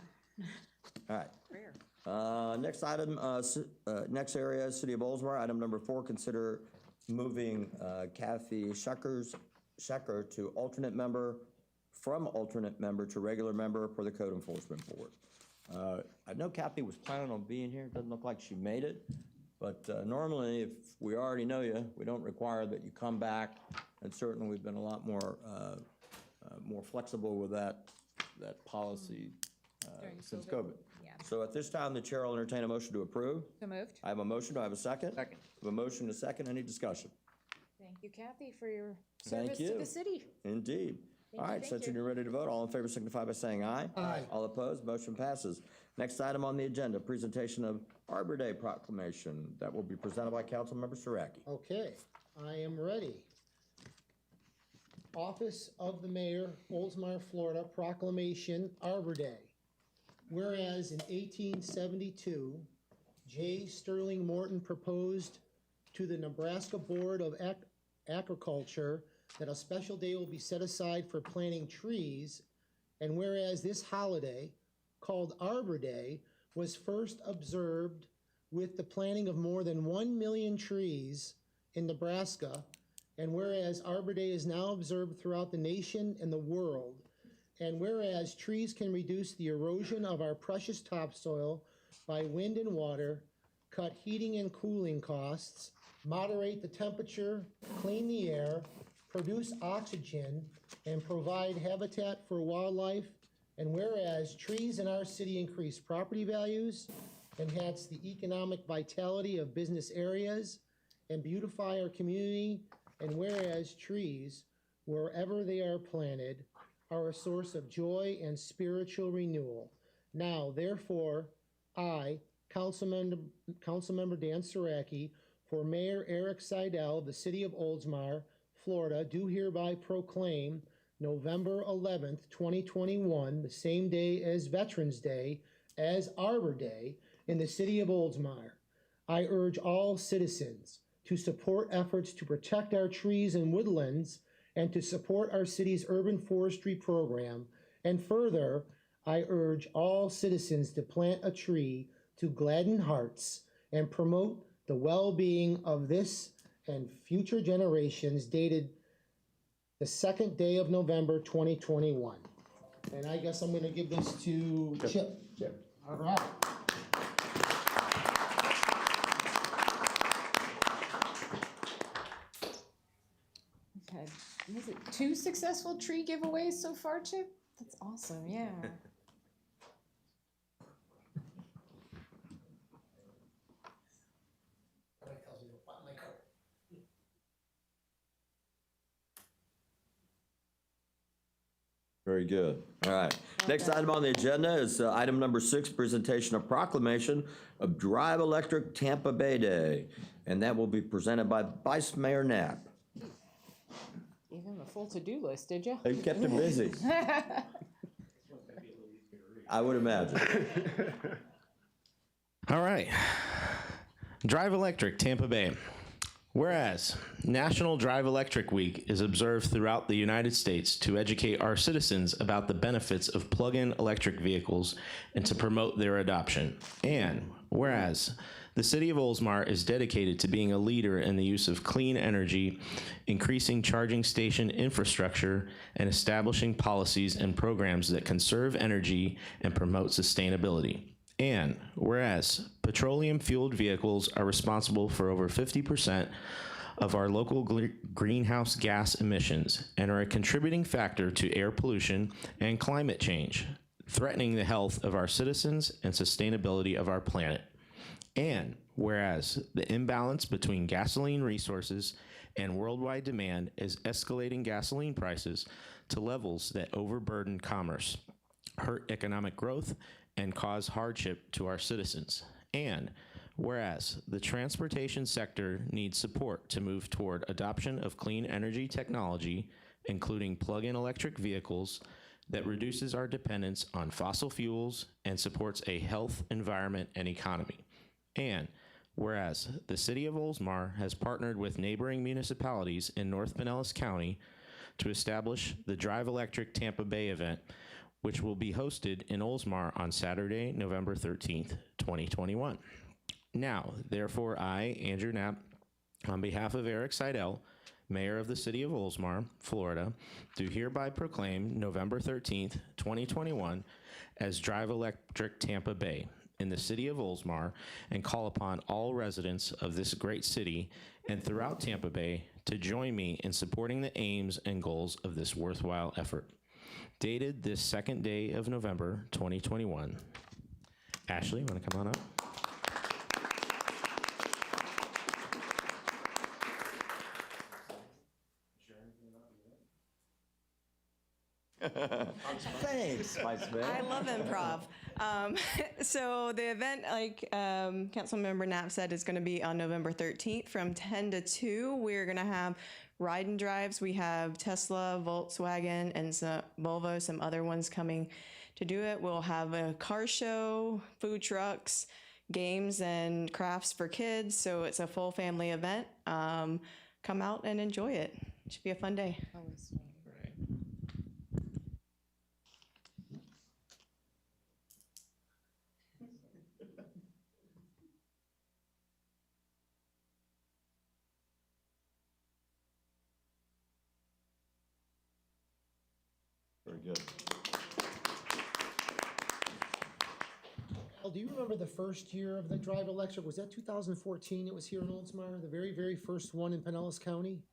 All right. Rare. Next item, next area, City of Oldsmar, item number 4, consider moving Kathy Shecker to alternate member, from alternate member to regular member for the Code Enforcement Board. I know Kathy was planning on being here. Doesn't look like she made it. But normally, if we already know you, we don't require that you come back. And certainly, we've been a lot more flexible with that policy During since COVID. COVID. Yeah. So at this time, the chair will entertain a motion to approve. So moved. I have a motion. Do I have a second? Second. I have a motion and a second. Any discussion? Thank you, Kathy, for your Thank service to you. the city. Indeed. All right, since you're ready to vote, all in favor signify by saying aye. Aye. All opposed, motion passes. Next item on the agenda, presentation of Arbor Day proclamation that will be presented by Councilmember Saraki. Okay, I am ready. Office of the Mayor, Oldsmar, Florida, Proclamation, Arbor Day. Whereas in 1872, J. Sterling Morton proposed to the Nebraska Board of Agriculture that a special day will be set aside for planting trees, and whereas this holiday, called Arbor Day, was first observed with the planting of more than 1 million trees in Nebraska, and whereas Arbor Day is now observed throughout the nation and the world, and whereas trees can reduce the erosion of our precious topsoil by wind and water, cut heating and cooling costs, moderate the temperature, clean the air, produce oxygen, and provide habitat for wildlife, and whereas trees in our city increase property values, enhance the economic vitality of business areas, and beautify our community, and whereas trees, wherever they are planted, are a source of joy and spiritual renewal. Now, therefore, I, Councilmember Dan Saraki, for Mayor Eric Seidel of the City of Oldsmar, Florida, do hereby proclaim November 11th, 2021, the same day as Veterans Day, as Arbor Day in the City of Oldsmar. I urge all citizens to support efforts to protect our trees and woodlands and to support our city's urban forestry program. And further, I urge all citizens to plant a tree to gladden hearts and promote the well-being of this and future generations, dated the 2nd day of November, 2021. And I guess I'm gonna give this to Chip. All right. We've had, was it 2 successful tree giveaways so far, Chip? That's awesome, yeah. Very good. All right. Next item on the agenda is item number 6, presentation of proclamation of Drive Electric Tampa Bay Day. And that will be presented by Vice Mayor Knapp. Gave him a full to-do list, did you? You kept him busy. I would imagine. All right. Drive Electric, Tampa Bay. Whereas National Drive Electric Week is observed throughout the United States to educate our citizens about the benefits of plug-in electric vehicles and to promote their adoption. And whereas the City of Oldsmar is dedicated to being a leader in the use of clean energy, increasing charging station infrastructure, and establishing policies and programs that conserve energy and promote sustainability. And whereas petroleum-fueled vehicles are responsible for over 50% of our local greenhouse gas emissions and are a contributing factor to air pollution and climate change, threatening the health of our citizens and sustainability of our planet. And whereas the imbalance between gasoline resources and worldwide demand is escalating gasoline prices to levels that overburden commerce, hurt economic growth, and cause hardship to our citizens. And whereas the transportation sector needs support to move toward adoption of clean energy technology, including plug-in electric vehicles, that reduces our dependence on fossil fuels and supports a health, environment, and economy. And whereas the city of Oldsmar has partnered with neighboring municipalities in North Pinellas County to establish the Drive Electric Tampa Bay event, which will be hosted in Oldsmar on Saturday, November 13th, 2021. Now, therefore, I, Andrew Knapp, on behalf of Eric Seidel, Mayor of the City of Oldsmar, Florida, do hereby proclaim November 13th, 2021 as Drive Electric Tampa Bay in the City of Oldsmar, and call upon all residents of this great city and throughout Tampa Bay to join me in supporting the aims and goals of this worthwhile effort. Dated this second day of November 2021. Ashley, you want to come on up? Thanks, Vice Mayor. I love improv. So the event, like Councilmember Knapp said, is going to be on November 13th from 10 to 2. We're going to have ride and drives. We have Tesla, Volkswagen, and some Volvo, some other ones coming to do it. We'll have a car show, food trucks, games and crafts for kids. So it's a full family event. Come out and enjoy it. It should be a fun day. Very good. Al, do you remember the first year of the Drive Electric? Was that 2014? It was here in Oldsmar, the very, very first one in Pinellas County?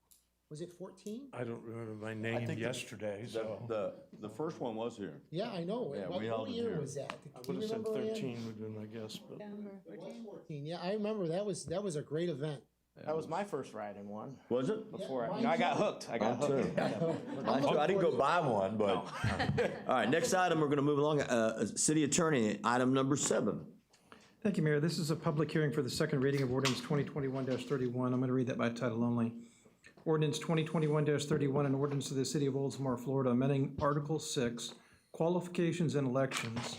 Was it 14? I don't remember my name yesterday, so The first one was here. Yeah, I know. Yeah, What we held it year here. was that? I Can would you have said remember, Ann? 13 would have been my guess, but It was 14. Yeah, I remember that was a great event. That was my first ride in one. Was it? Before mine I got too. hooked. I got Mine too. hooked. Mine too. I didn't go buy one, but. All right, next item, we're going to move along. City Attorney, item number 7. Thank you, Mayor. This is a public hearing for the second reading of Ordinance 2021-31. I'm going to read that by title only. Ordinance 2021-31, an ordinance of the City of Oldsmar, Florida, amending Article 6, Qualifications and Elections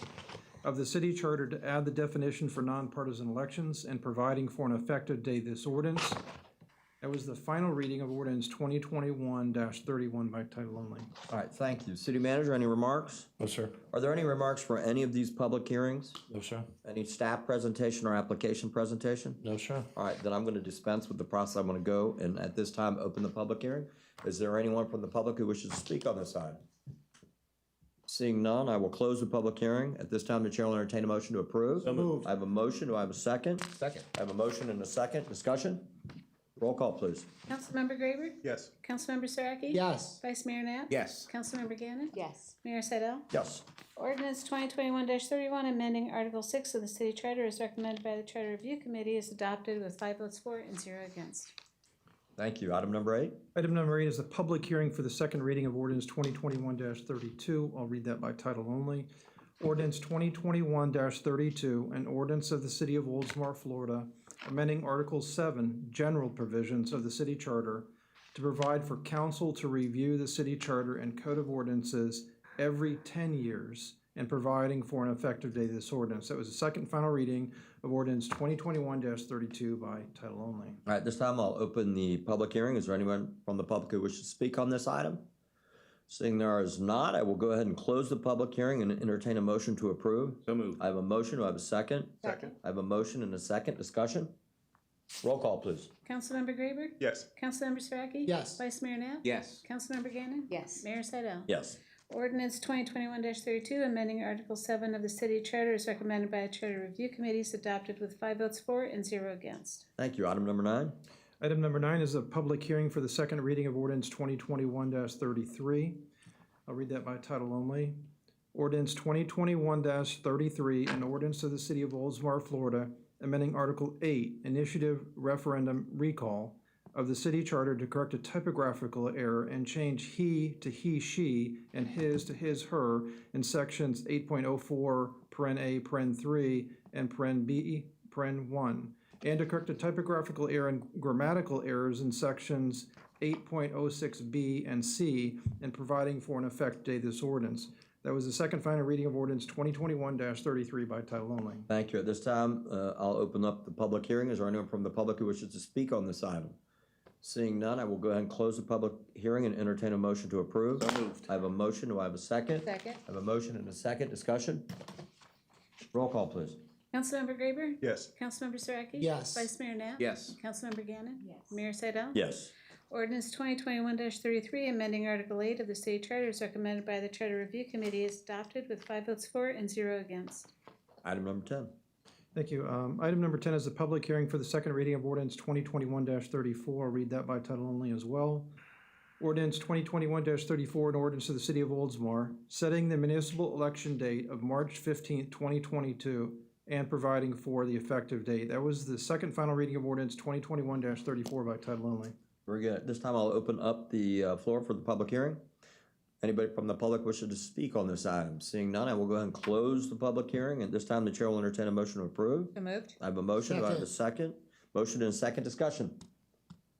of the City Charter to add the definition for nonpartisan elections and providing for an effective date. This ordinance, that was the final reading of Ordinance 2021-31 by title only. All right, thank you. City Manager, any remarks? no, sir. Are there any remarks for any of these public hearings? No, sir. Any staff presentation or application presentation? No, sir. All right, then I'm going to dispense with the process. I'm going to go and at this time open the public hearing. Is there anyone from the public who wishes to speak on this item? Seeing none, I will close the public hearing. At this time, the chair will entertain a motion to approve. So moved. I have a motion. Do I have a second? Second. I have a motion and a second. Discussion? Roll call, please. Councilmember Graber? Yes. Councilmember Saraki? Yes. Vice Mayor Knapp? Yes. Councilmember Gannon? Yes. Mayor Seidel? Yes. Ordinance 2021-31, amending Article 6 of the City Charter as recommended by the Charter Review Committee is adopted with 5 votes for and 0 against. Thank you. Item number 8. Item number 8 is a public hearing for the second reading of Ordinance 2021-32. I'll read that by title only. Ordinance 2021-32, an ordinance of the City of Oldsmar, Florida, amending Article 7, general provisions of the City Charter to provide for council to review the City Charter and Code of Ordinances every 10 years and providing for an effective date of this ordinance. That was the second and final reading of Ordinance 2021-32 by title only. All right, this time I'll open the public hearing. Is there anyone from the public who wishes to speak on this item? Seeing there is not, I will go ahead and close the public hearing and entertain a motion to approve. So moved. I have a motion. Do I have a second? Second. I have a motion and a second. Discussion? Roll call, please. Councilmember Graber? Yes. Councilmember Saraki? Yes. Vice Mayor Knapp? Yes. Councilmember Gannon? Yes. Mayor Seidel? Yes. Ordinance 2021-32, amending Article 7 of the City Charter is recommended by the Charter Review Committee is adopted with 5 votes for and 0 against. Thank you. Item number 9. Item number 9 is a public hearing for the second reading of Ordinance 2021-33. I'll read that by title only. Ordinance 2021-33, an ordinance of the City of Oldsmar, Florida, amending Article 8, Initiative Referendum Recall of the city charter to correct a typographical error and change he to he, she, and his to his, her in sections 8.04, paren A, paren 3, and paren B, paren 1, and to correct a typographical error and grammatical errors in sections 8.06B and C, and providing for an effective date of this ordinance. That was the second final reading of ordinance 2021-33 by title only. Thank you. At this time, I'll open up the public hearing. Is there anyone from the public who wishes to speak on this item? Seeing none, I will go ahead and close the public hearing and entertain a motion to approve. So moved. I have a motion. Do I have a second? Second. I have a motion and a second. Discussion? Roll call, please. Councilmember Graber? Yes. Councilmember Saraki? Yes. Vice Mayor Knapp? Yes. Councilmember Gannon? Yes. Mayor Seidel? Yes. Ordinance 2021-33, amending Article 8 of the City Charter is recommended by the Charter Review Committee is adopted with 5 votes for and 0 against. Item number 10. Thank you. Item number 10 is the public hearing for the second reading of ordinance 2021-34. I'll read that by title only as well. Ordinance 2021-34, an ordinance of the City of Oldsmar, setting the municipal election date of March 15th, 2022, and providing for the effective date. That was the second final reading of ordinance 2021-34 by title only. Very good. This time I'll open up the floor for the public hearing. Anybody from the public wishing to speak on this item? Seeing none, I will go ahead and close the public hearing. At this time, the chair will entertain a motion to approve. So moved. I have a motion. Do I have a second? Motion and a second. Discussion.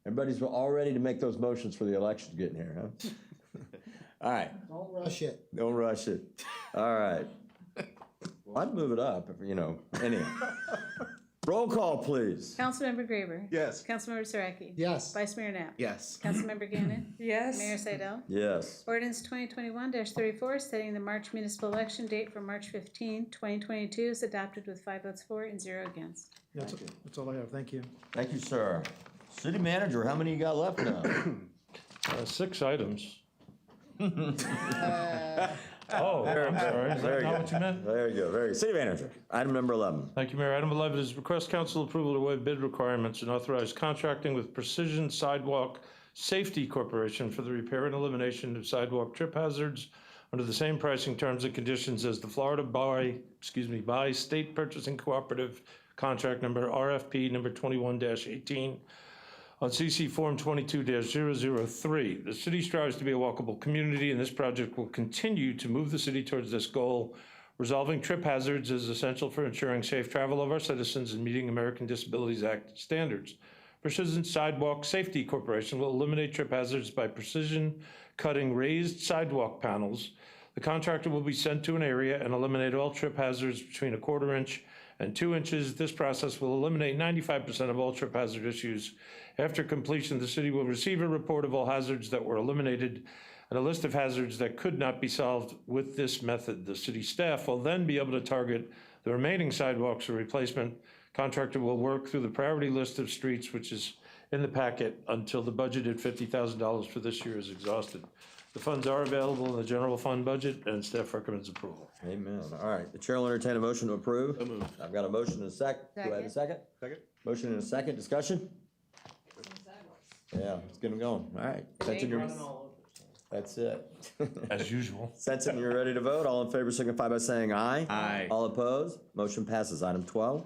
Everybody's all ready to make those motions for the election getting here, huh? All right. Don't rush it. Don't rush it. All right. Well, I'd move it up, anyhow. Roll call, please. Councilmember Graber? Yes. Councilmember Saraki? Yes. Vice Mayor Knapp? Yes. Councilmember Gannon? Yes. Mayor Seidel? Yes. Ordinance 2021-34, setting the March municipal election date for March 15, 2022 is adopted with 5 votes for and 0 against. That's all I have. Thank you. Thank you, sir. City manager, how many you got left now? 6 items. Oh, I'm sorry. Is that not what you meant? There you go. Very good. City manager, item number 11. Thank you, Mayor. Item 11 is request council approval to waive bid requirements and authorize contracting with Precision Sidewalk Safety Corporation for the repair and elimination of sidewalk trip hazards under the same pricing terms and conditions as the Florida by State Purchasing Cooperative contract number RFP number 21-18 on CC Form 22-003. The city strives to be a walkable community, and this project will continue to move the city towards this goal. Resolving trip hazards is essential for ensuring safe travel of our citizens and meeting American Disabilities Act standards. Precision Sidewalk Safety Corporation will eliminate trip hazards by precision cutting raised sidewalk panels. The contractor will be sent to an area and eliminate all trip hazards between 1/4 inch and 2 inches. This process will eliminate 95% of all trip hazard issues. After completion, the city will receive a report of all hazards that were eliminated and a list of hazards that could not be solved with this method. The city staff will then be able to target the remaining sidewalks for replacement. Contractor will work through the priority list of streets, which is in the packet, until the budgeted $50,000 for this year is exhausted. The funds are available in the general fund budget, and staff recommends approval. Amen. All right. The chair will entertain a motion to approve. So moved. I've got a motion and a second. Do I have a second? Second. Motion and a second. Discussion? Yeah, let's get them going. All right. That's it. As usual. Sense you're ready to vote. All in favor signify by saying aye. Aye. All opposed? Motion passes. Item 12.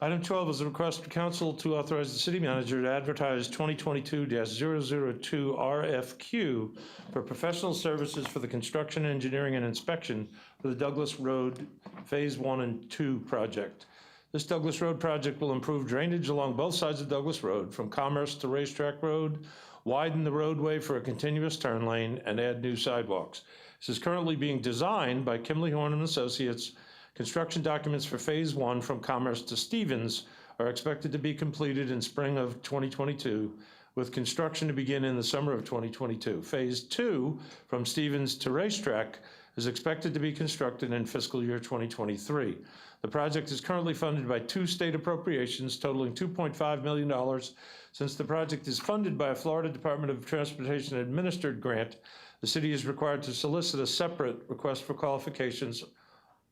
Item 12 is a request for council to authorize the city manager to advertise 2022-002 RFQ for professional services for the construction, engineering, and inspection for the Douglas Road Phase 1 and 2 project. This Douglas Road project will improve drainage along both sides of Douglas Road from Commerce to Racetrack Road, widen the roadway for a continuous turn lane, and add new sidewalks. This is currently being designed by Kimley Horn and Associates. Construction documents for Phase 1 from Commerce to Stevens are expected to be completed in spring of 2022, with construction to begin in the summer of 2022. Phase 2 from Stevens to Racetrack is expected to be constructed in fiscal year 2023. The project is currently funded by 2 state appropriations totaling $2.5 million. Since the project is funded by a Florida Department of Transportation administered grant, the city is required to solicit a separate request for qualifications,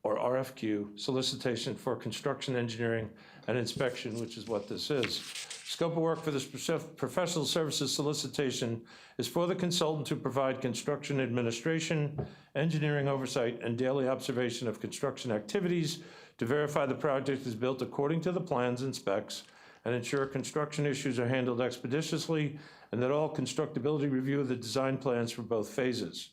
or RFQ, solicitation for construction, engineering, and inspection, which is what this is. Scope of work for this professional services solicitation is for the consultant to provide construction administration, engineering oversight, and daily observation of construction activities to verify the project is built according to the plans and specs, and ensure construction issues are handled expeditiously and that all constructability review of the design plans for both phases.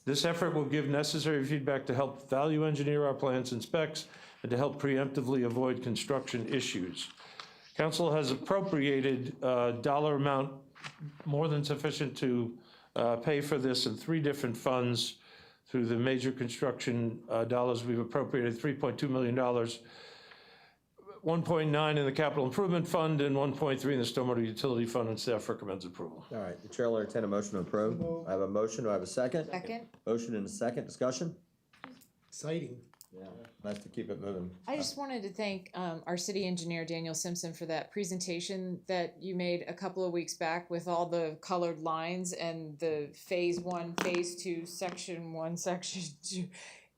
This effort will give necessary feedback to help value engineer our plans and specs and to help preemptively avoid construction issues. Council has appropriated a dollar amount more than sufficient to pay for this in 3 different funds. Through the major construction dollars, we've appropriated $3.2 million, 1.9 in the capital improvement fund and 1.3 in the stormwater utility fund, and staff recommends approval. All right, the chair will entertain a motion to approve. I have a motion, do I have a second? Second. Motion and a second, discussion? Exciting. Yeah, nice to keep it moving. I just wanted to thank our city engineer, Daniel Simpson, for that presentation that you made a couple of weeks back with all the colored lines and the phase 1, phase 2, section 1, section 2.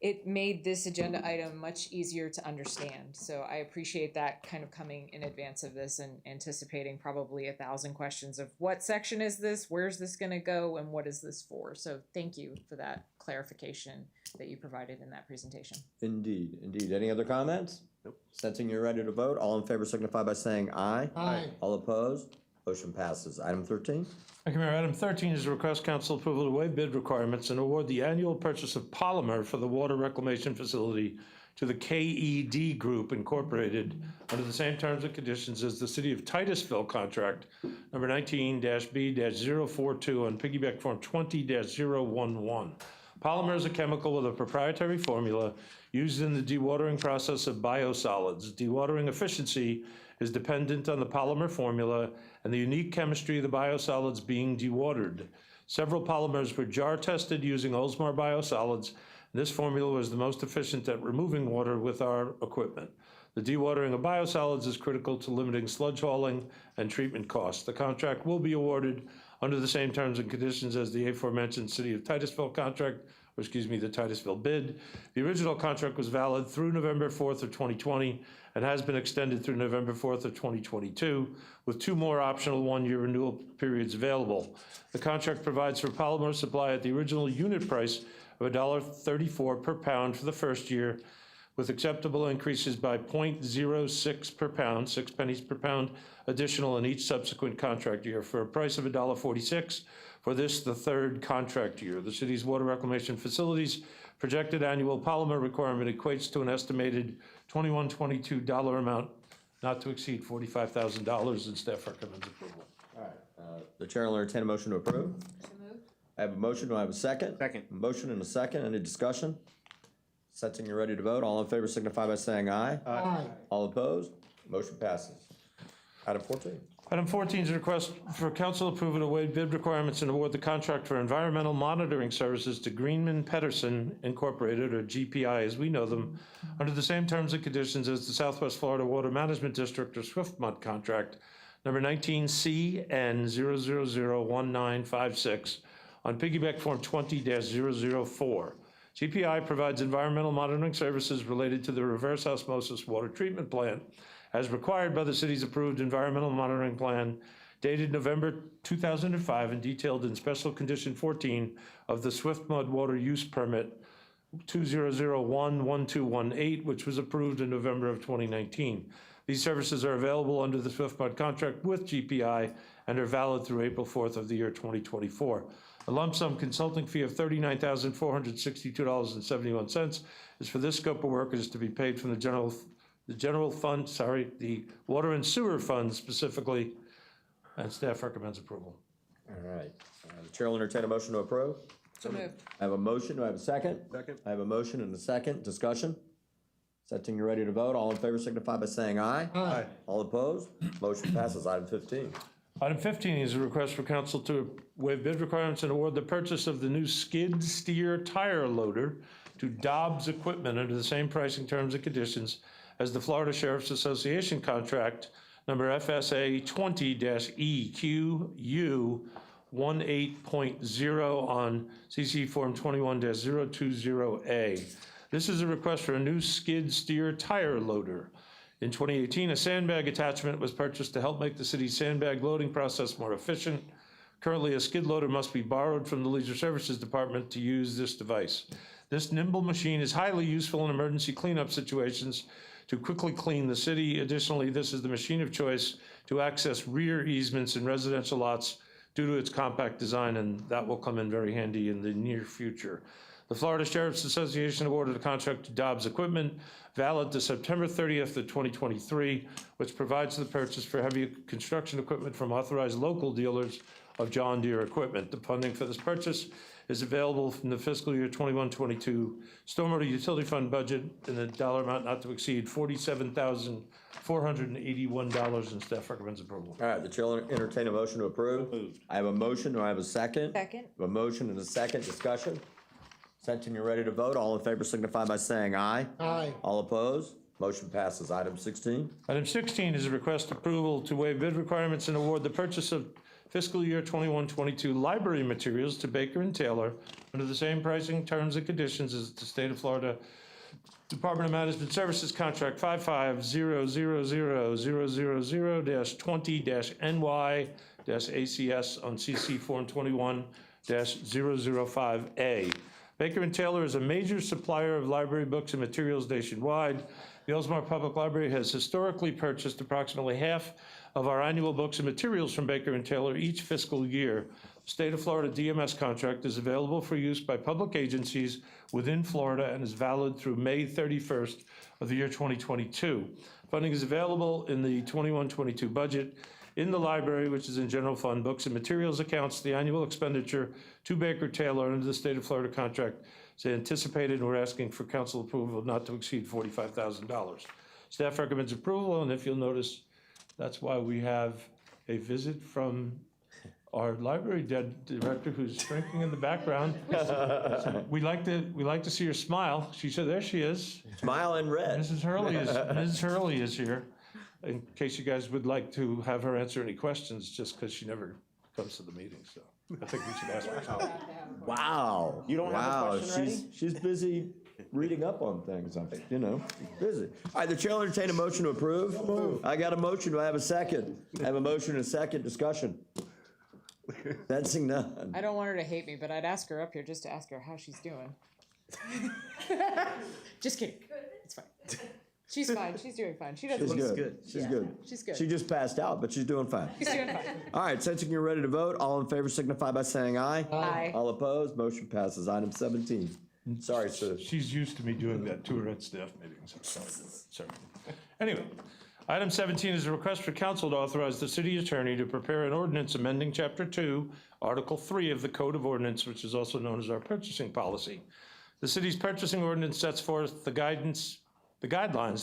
It made this agenda item much easier to understand. So I appreciate that kind of coming in advance of this and anticipating probably 1,000 questions of what section is this, where's this gonna go, and what is this for? So thank you for that clarification that you provided in that presentation. Indeed, indeed. Any other comments? Nope. Sensing you're ready to vote, all in favor signify by saying aye. Aye. All opposed? Motion passes. Item 13. Thank you, Mayor. Item 13 is to request council approval to waive bid requirements and award the annual purchase of polymer for the water reclamation facility to the KED Group Incorporated under the same terms and conditions as the City of Titusville contract number 19-B-042 on piggyback form 20-011. Polymer is a chemical with a proprietary formula used in the dewatering process of biosolids. Dewatering efficiency is dependent on the polymer formula and the unique chemistry of the biosolids being dewatered. Several polymers were jar tested using Oldsmar biosolids. This formula was the most efficient at removing water with our equipment. The dewatering of biosolids is critical to limiting sludge hauling and treatment costs. The contract will be awarded under the same terms and conditions as the aforementioned City of Titusville contract, or excuse me, the Titusville bid. The original contract was valid through November 4th of 2020 and has been extended through November 4th of 2022, with 2 more optional 1-year renewal periods available. The contract provides for polymer supply at the original unit price of $1.34 per pound for the first year, with acceptable increases by 0.06 per pound, 6 pennies per pound additional in each subsequent contract year, for a price of $1.46 for this, the 3rd contract year. The city's water reclamation facilities projected annual polymer requirement equates to an estimated $21-22 amount, not to exceed $45,000, and staff recommends approval. All right, the chair will entertain a motion to approve. So moved. I have a motion, do I have a second? Second. Motion and a second, any discussion? Sensing you're ready to vote, all in favor signify by saying aye. Aye. All opposed? Motion passes. Item 14. Item 14 is a request for council approval to waive bid requirements and award the contract for environmental monitoring services to Greenman Pedersen Incorporated, or GPI as we know them, under the same terms and conditions as the Southwest Florida Water Management District, or SWIFTMUD contract, number 19CN0001956, on piggyback form 20-004. GPI provides environmental monitoring services related to the reverse osmosis water treatment plant as required by the city's approved environmental monitoring plan dated November 2005 and detailed in special condition 14 of the SWIFTMUD water use permit 2001-1218, which was approved in November of 2019. These services are available under the SWIFTMUD contract with GPI and are valid through April 4th of the year 2024. A lump sum consulting fee of $39,462.71 is for this scope of work. It is to be paid from the general fund, the water and sewer fund specifically, and staff recommends approval. All right, the chair will entertain a motion to approve. So moved. I have a motion, do I have a second? Second. I have a motion and a second, discussion? Setting you ready to vote, all in favor signify by saying aye. Aye. All opposed? Motion passes. Item 15. Item 15 is a request for council to waive bid requirements and award the purchase of the new skid steer tire loader to Dobs Equipment under the same pricing terms and conditions as the Florida Sheriff's Association contract number FSA 20-EQU 18.0 on CC form 21-020A. This is a request for a new skid steer tire loader. In 2018, a sandbag attachment was purchased to help make the city's sandbag loading process more efficient. Currently, a skid loader must be borrowed from the Leisure Services Department to use this device. This nimble machine is highly useful in emergency cleanup situations to quickly clean the city. Additionally, this is the machine of choice to access rear easements in residential lots due to its compact design, and that will come in very handy in the near future. The Florida Sheriff's Association awarded a contract to Dobs Equipment valid to September 30th of 2023, which provides the purchase for heavy construction equipment from authorized local dealers of John Deere equipment. The funding for this purchase is available from the fiscal year 21-22 Stormwater Utility Fund budget in a dollar amount not to exceed $47,481, and staff recommends approval. All right, the chair will entertain a motion to approve. I have a motion. Do I have a second? Second. A motion and a second. Discussion? Sentence, you're ready to vote. All in favor signify by saying aye. Aye. All opposed? Motion passes. Item 16. Item 16 is a request approval to waive bid requirements and award the purchase of fiscal year 21-22 library materials to Baker and Taylor under the same pricing, terms, and conditions as the State of Florida Department of Management Services Contract 55000000-20-NY-ACS on CC Form 21-005A. Baker and Taylor is a major supplier of library books and materials nationwide. The Oldsmar Public Library has historically purchased approximately half of our annual books and materials from Baker and Taylor each fiscal year. The State of Florida DMS contract is available for use by public agencies within Florida and is valid through May 31st of the year 2022. Funding is available in the 21-22 budget. In the library, which is in general fund, books and materials accounts, the annual expenditure to Baker Taylor under the State of Florida contract is anticipated, and we're asking for council approval not to exceed $45,000. Staff recommends approval, and if you'll notice, that's why we have a visit from our library director who's shrinking in the background. We like to see her smile. She said, there she is. Smile in red. Mrs. Hurley is here. In case you guys would like to have her answer any questions, just because she never comes to the meeting, so I think we should ask her something. Wow. You don't have a question ready? She's busy reading up on things, I think, busy. All right, the chair will entertain a motion to approve. I got a motion. Do I have a second? I have a motion and a second. Discussion. Sensing none. I don't want her to hate me, but I'd ask her up here just to ask her how she's doing. Just kidding. It's fine. She's fine. She's doing fine. She doesn't. She's good. She's good. She's good. She just passed out, but she's doing fine. She's doing fine. All right, sensing you're ready to vote, all in favor signify by saying aye. Aye. All opposed, motion passes. Item 17. Sorry, sir. She's used to me doing that to her at staff meetings. Sorry. Anyway, item 17 is a request for council to authorize the city attorney to prepare an ordinance amending Chapter 2, Article 3 of the Code of Ordinance, which is also known as our purchasing policy. The city's purchasing ordinance sets forth the guidelines,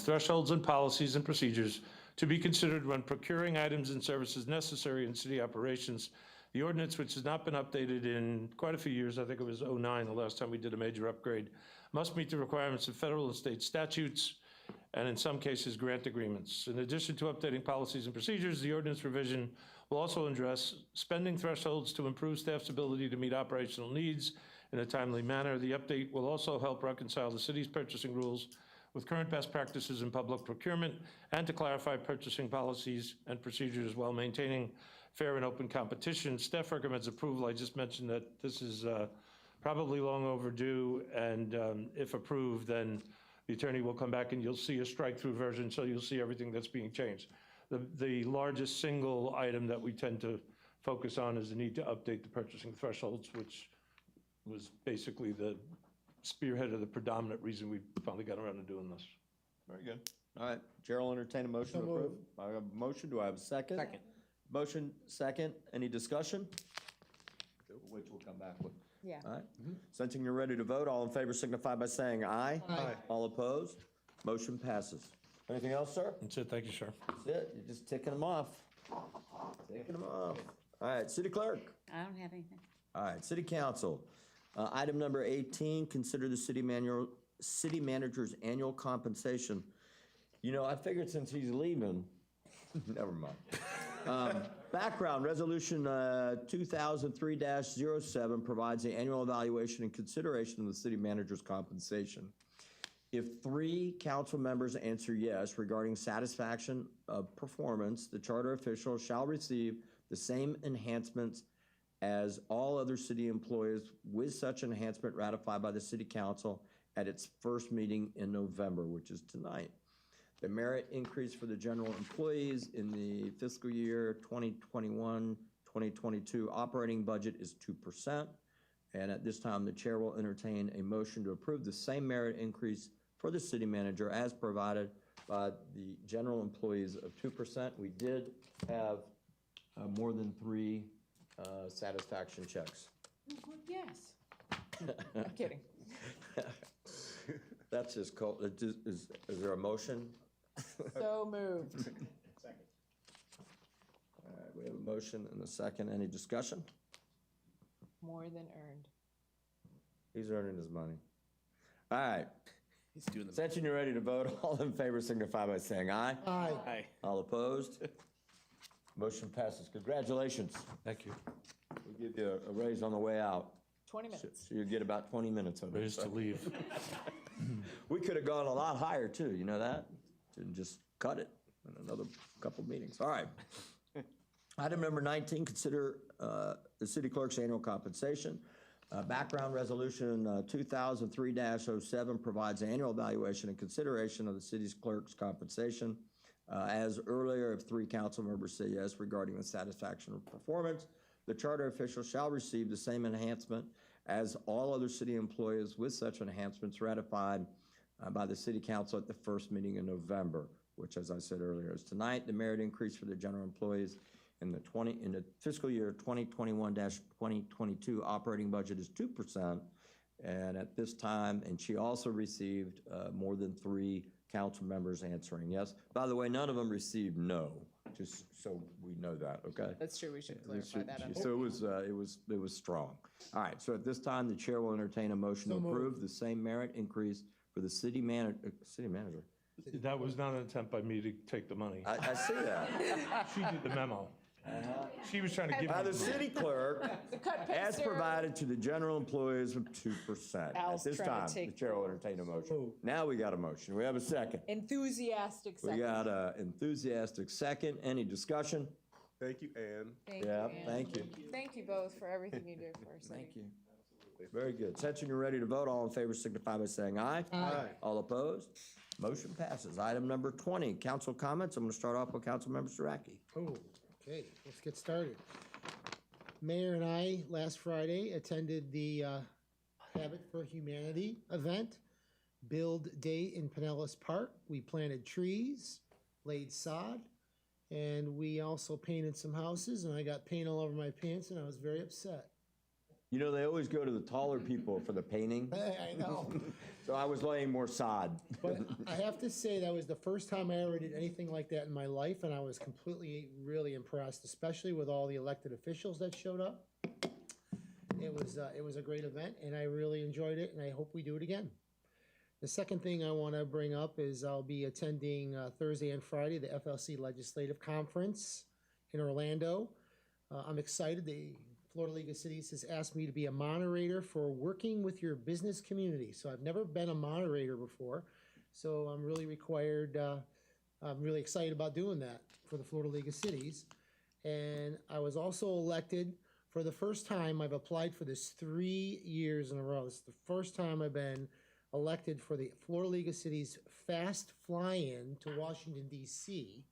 thresholds, and policies and procedures to be considered when procuring items and services necessary in city operations. The ordinance, which has not been updated in quite a few years, I think it was 2009, the last time we did a major upgrade, must meet the requirements of federal and state statutes, and in some cases, grant agreements. In addition to updating policies and procedures, the ordinance revision will also address spending thresholds to improve staff's ability to meet operational needs in a timely manner. The update will also help reconcile the city's purchasing rules with current best practices in public procurement and to clarify purchasing policies and procedures while maintaining fair and open competition. Staff recommends approval. I just mentioned that this is probably long overdue, and if approved, then the attorney will come back and you'll see a strike-through version, so you'll see everything that's being changed. The largest single item that we tend to focus on is the need to update the purchasing thresholds, which was basically the spearhead of the predominant reason we finally got around to doing this. Very good. All right, chair will entertain a motion to approve. I have a motion. Do I have a second? Second. Motion, second. Any discussion? Which we'll come back with. Yeah. All right. Sensing you're ready to vote, all in favor signify by saying aye. Aye. All opposed? Motion passes. Anything else, sir? That's it. Thank you, sir. That's it. You're just ticking them off. Taking them off. All right, city clerk. I don't have anything. All right, city council. Item number 18, consider the city manager's annual compensation. I figured since he's leaving, never mind. Background, Resolution 2003-07 provides the annual evaluation and consideration of the city manager's compensation. If 3 council members answer yes regarding satisfaction of performance, the charter official shall receive the same enhancements as all other city employees, with such enhancement ratified by the city council at its first meeting in November, which is tonight. The merit increase for the general employees in the fiscal year 2021-2022 operating budget is 2%. And at this time, the chair will entertain a motion to approve the same merit increase for the city manager as provided by the general employees of 2%. We did have more than 3 satisfaction checks. Yes. I'm kidding. That's just cold. Is there a motion? So moved. All right, we have a motion and a second. Any discussion? More than earned. He's earning his money. All right. He's doing the. Since you're ready to vote, all in favor signify by saying aye. Aye. Aye. All opposed? Motion passes. Congratulations. Thank you. We'll give you a raise on the way out. 20 minutes. So you get about 20 minutes of it. Raise to leave. We could have gone a lot higher too, you know that? Didn't just cut it in another couple meetings. All right. Item number 19, consider the city clerk's annual compensation. Background resolution 2003-07 provides annual evaluation and consideration of the city's clerk's compensation. As earlier, if 3 council members say yes regarding the satisfaction of performance, the charter official shall receive the same enhancement as all other city employees, with such enhancements ratified by the city council at the first meeting in November, which, as I said earlier, is tonight. The merit increase for the general employees in the fiscal year 2021-2022 operating budget is 2%. And at this time, and she also received more than 3 council members answering yes. By the way, none of them received no, just so we know that, okay? That's true. We should clarify that. So it was strong. All right, so at this time, the chair will entertain a motion to approve the same merit increase for the city manager. That was not an attempt by me to take the money. I see that. She did the memo. She was trying to give By me the city clerk, as paste provided to the general employees of 2%. Al's At this trying to time, the take chair will entertain a motion. Now we got a motion. We have a second. Enthusiastic We second. got an enthusiastic second. Any discussion? Thank you, Ann. Thank Yeah, you, Ann. thank you. Thank you both for everything you do for us. Thank you. Very good. Since you're ready to vote, all in favor signify by saying aye. Aye. All opposed? Motion passes. Item number 20, council comments. I'm going to start off with Councilmember Saraki. Oh, okay, let's get started. Mayor and I, last Friday, attended the Habit for Humanity event, Build Day in Pinellas Park. We planted trees, laid sod, and we also painted some houses, and I got paint all over my pants, and I was very upset. You know, they always go to the taller people for the painting. I know. So I was laying more sod. But I have to say, that was the first time I ever did anything like that in my life, and I was completely, really impressed, especially with all the elected officials that showed up. It was a great event, and I really enjoyed it, and I hope we do it again. The second thing I want to bring up is I'll be attending Thursday and Friday the FLC Legislative Conference in Orlando. I'm excited. The Florida League of Cities has asked me to be a moderator for working with your business community. So I've never been a moderator before. So I'm really I'm really excited about doing that for the Florida League of Cities. And I was also elected for the first time. I've applied for this 3 years in a row. This is the first time I've been elected for the Florida League of Cities Fast Fly-In to Washington, D.C.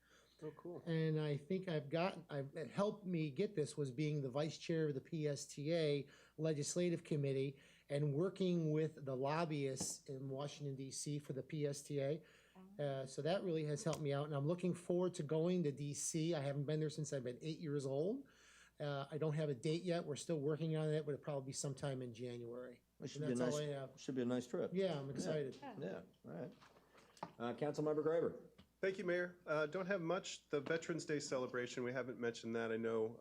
Oh, cool. And I think it helped me get this was being the vice chair of the PSTA Legislative Committee and working with the lobbyists in Washington, D.C. for the PSTA. So that really has helped me out. And I'm looking forward to going to D.C. I haven't been there since I've been 8 years old. I don't have a date yet. We're still working on it, but it'll probably be sometime in January. It should And be a that's nice, all I have. should be a nice trip. Yeah, I'm excited. Yeah, all right. Councilmember Graber. Thank you, Mayor. Don't have much. The Veterans Day celebration, we haven't mentioned that. I know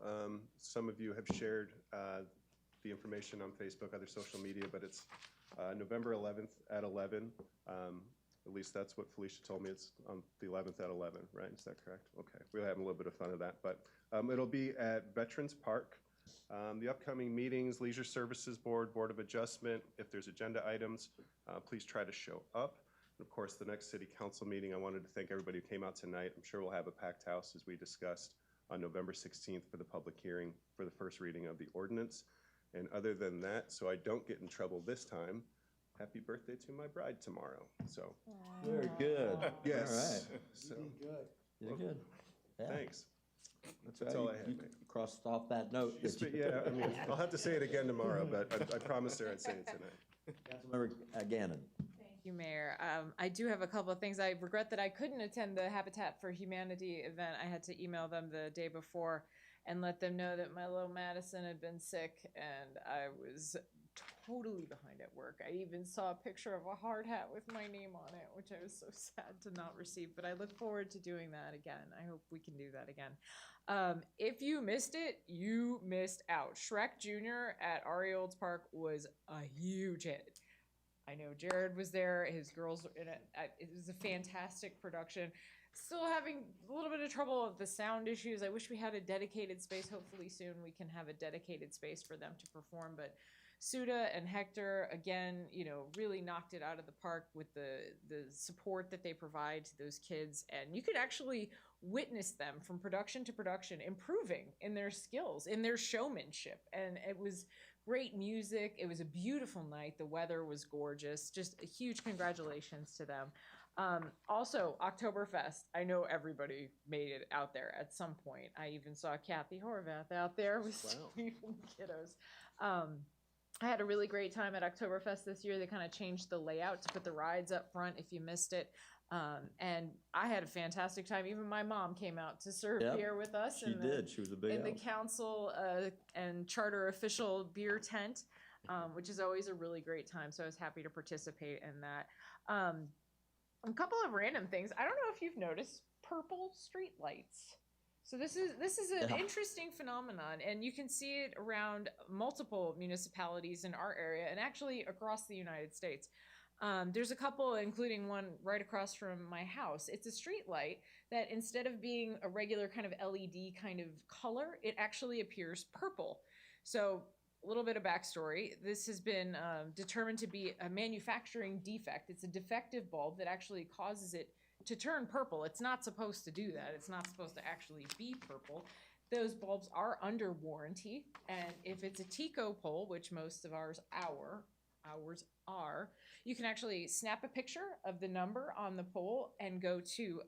some of you have shared the information on Facebook, other social media, but it's November 11th at 11. At least that's what Felicia told me. It's on the 11th at 11, right? Is that correct? Okay. We're having a little bit of fun of that, but it'll be at Veterans Park. The upcoming meetings, Leisure Services Board, Board of Adjustment, if there's agenda items, please try to show up. And of course, the next city council meeting, I wanted to thank everybody who came out tonight. I'm sure we'll have a packed house as we discussed on November 16th for the public hearing for the first reading of the ordinance. And other than that, so I don't get in trouble this time, happy birthday to my bride tomorrow, so. Very good. Yes. All right. So, You're good. Yeah. thanks. That's all right. I had, You Mayor. crossed off that note. that you- Yeah, I mean, I'll have to say it again tomorrow, but I promised her I'd say it tonight. Councilmember Gannon. Thank you, Mayor. I do have a couple of things. I regret that I couldn't attend the Habitat for Humanity event. I had to email them the day before and let them know that my little Madison had been sick, and I was totally behind at work. I even saw a picture of a hard hat with my name on it, which I was so sad to not receive, but I look forward to doing that again. I hope we can do that again. If you missed it, you missed out. Shrek Jr. at Ari Olds Park was a huge hit. I know Jared was there, his girls were in it. It was a fantastic production. Still having a little bit of trouble with the sound issues. I wish we had a dedicated space. Hopefully soon we can have a dedicated space for them to perform, but Suda and Hector, again, really knocked it out of the park with the support that they provide to those kids. And you could actually witness them from production to production improving in their skills, in their showmanship. And it was great music. It was a beautiful night. The weather was gorgeous. Just a huge congratulations to them. Also, Oktoberfest. I know everybody made it out there at some point. I even saw Kathy Horvath out there with some kiddos. I had a really great time at Oktoberfest this year. They kind of changed the layout to put the rides up front if you missed it. And I had a fantastic time. Even my mom came out to serve beer with us. She did. She was a big in the help. council and charter official beer tent, which is always a really great time. So I was happy to participate in that. A couple of random things. I don't know if you've noticed purple street lights. So this is an interesting phenomenon, and you can see it around multiple municipalities in our area and actually across the United States. There's a couple, including one right across from my house. It's a street light that instead of being a regular kind of LED kind of color, it actually appears purple. So a little bit of backstory. This has been determined to be a manufacturing defect. It's a defective bulb that actually causes it to turn purple. It's not supposed to do that. It's not supposed to actually be purple. Those bulbs are under warranty, and if it's a Tico pole, which most of ours are, you can actually snap a picture of the number on the pole and go to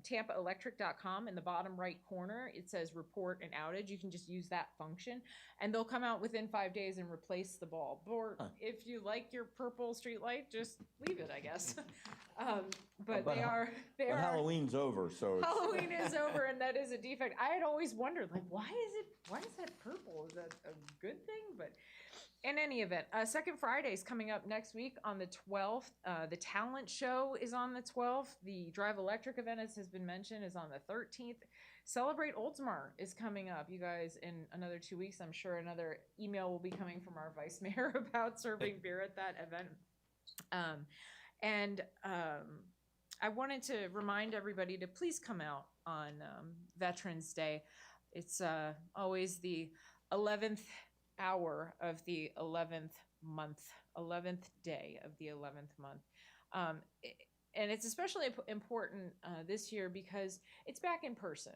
tampaelectric.com. In the bottom right corner, it says report an outage. You can just use that function, and they'll come out within 5 days and replace the bulb. Or if you like your purple street light, just leave it, I guess. But But Halloween's over, so Halloween is over, and that is a defect. I had always wondered, like, why is that purple? Is that a good thing? But in any event, Second Friday is coming up next week on the 12th. The talent show is on the 12th. The Drive Electric event, as has been mentioned, is on the 13th. Celebrate Oldsmar is coming up, you guys, in another 2 weeks. I'm sure another email will be coming from our vice mayor about serving beer at that event. I wanted to remind everybody to please come out on Veterans Day. It's always the 11th hour of the 11th month, 11th day of the 11th month. And it's especially important this year because it's back in person.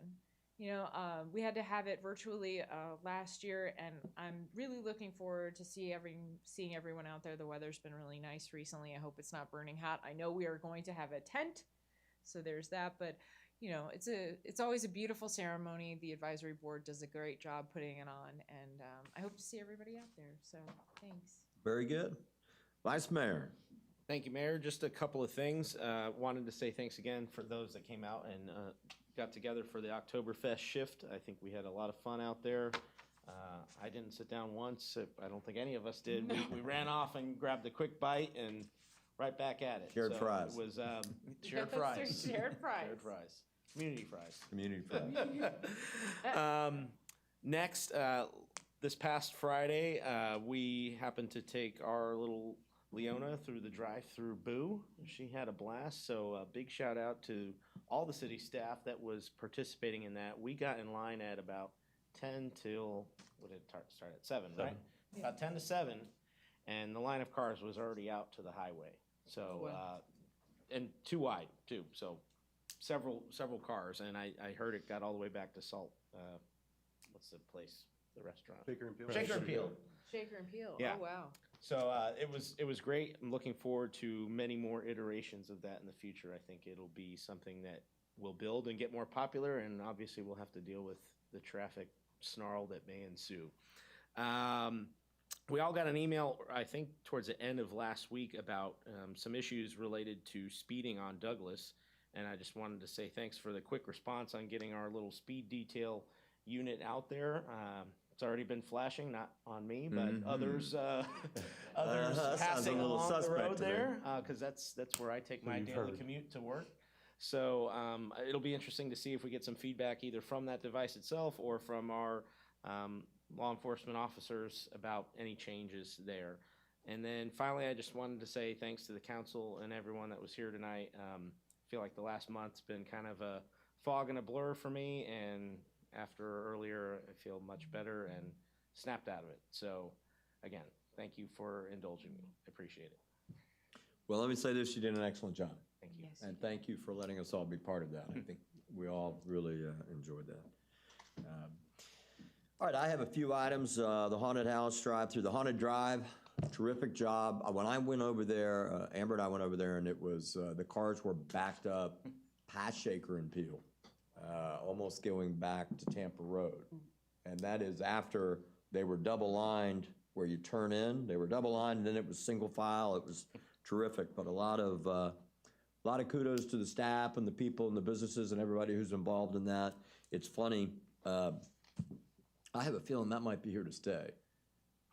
We had to have it virtually last year, and I'm really looking forward to seeing everyone out there. The weather's been really nice recently. I hope it's not burning hot. I know we are going to have a tent, so there's that, but it's always a beautiful ceremony. The advisory board does a great job putting it on, and I hope to see everybody out there. So thanks. very good. Vice Mayor. Thank you, Mayor. Just a couple of things. Wanted to say thanks again for those that came out and got together for the Oktoberfest shift. I think we had a lot of fun out there. I didn't sit down once. I don't think any of us did. No. We ran off and grabbed a quick bite and right back at it. Shared fries. It was shared Yes, fries. shared fries. Shared fries. Community fries. Community fries. Next, this past Friday, we happened to take our little Leona through the drive-through Boo. She had a blast, so a big shout out to all the city staff that was participating in that. We got in line at about 10 till, what did it start at 7, right? Yeah. About 10 to 7, and the line of cars was already out to the highway. So, and too wide too, so several cars, and I heard it got all the way back to Salt, what's the place, the restaurant? Shaker and Peel. Shaker and Peel. Shaker and Peel. Yeah. Oh, wow. So it was great. I'm looking forward to many more iterations of that in the future. I think it'll be something that will build and get more popular, and obviously we'll have to deal with the traffic snarl that may ensue. We all got an email, I think, towards the end of last week about some issues related to speeding on Douglas, and I just wanted to say thanks for the quick response on getting our little speed detail unit out there. It's already been flashing, not on me, but others Sounds a passing little along the suspect road to me. there, because that's where I take my daily commute to work. So it'll be interesting to see if we get some feedback either from that device itself or from our law enforcement officers about any changes there. And then finally, I just wanted to say thanks to the council and everyone that was here tonight. I feel like the last month's been kind of a fog and a blur for me, and after earlier, I feel much better and snapped out of it. So again, thank you for indulging me. I appreciate it. Well, let me say this, you did an excellent job. Thank you. And thank you for letting us all be part of that. I think we all really enjoyed that. All right, I have a few items. The haunted house drive-through, the haunted drive, terrific job. When I went over there, Amber and I went over there, and it was, the cars were backed up past Shaker and Peel, almost going back to Tampa Road. And that is after they were double-lined where you turn in. They were double-lined, and then it was single file. It was terrific, but a lot of kudos to the staff and the people and the businesses and everybody who's involved in that. It's funny. I have a feeling that might be here to stay.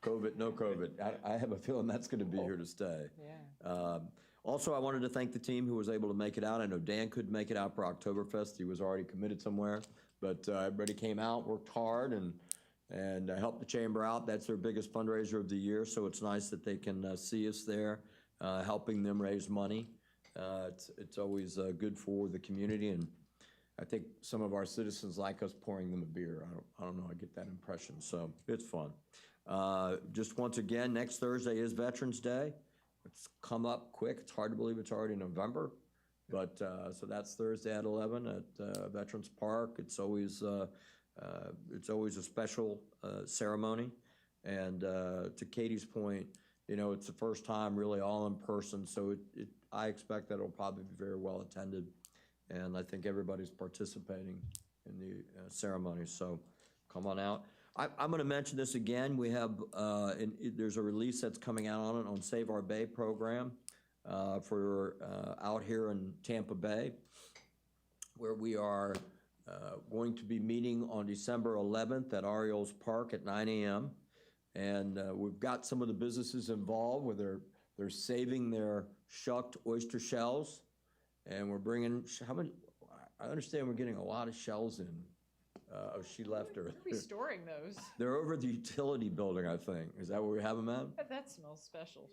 COVID, no COVID. I have a feeling that's going to be here to stay. Yeah. Also, I wanted to thank the team who was able to make it out. I know Dan couldn't make it out for Oktoberfest. He was already committed somewhere. But everybody came out, worked hard, and helped the chamber out. That's their biggest fundraiser of the year, so it's nice that they can see us there, helping them raise money. It's always good for the community, and I think some of our citizens like us pouring them a beer. I don't know, I get that impression, so it's fun. Just once again, next Thursday is Veterans Day. It's come up quick. It's hard to believe it's already November, but so that's Thursday at 11 at Veterans Park. It's always a special ceremony, and to Katie's point, you know, it's the first time really all in person, so I expect that it'll probably be very well attended. And I think everybody's participating in the ceremony, so come on out. I'm going to mention this again. We have, there's a release that's coming out on it on Save Our Bay program for out here in Tampa Bay, where we are going to be meeting on December 11th at Ariel's Park at 9 a.m. And we've got some of the businesses involved where they're saving their shucked oyster shells. And we're bringing, how many, I understand we're getting a lot of shells in. She left her. Where are we storing those? They're over the utility building, I think. Is that where we have them at? That smells special.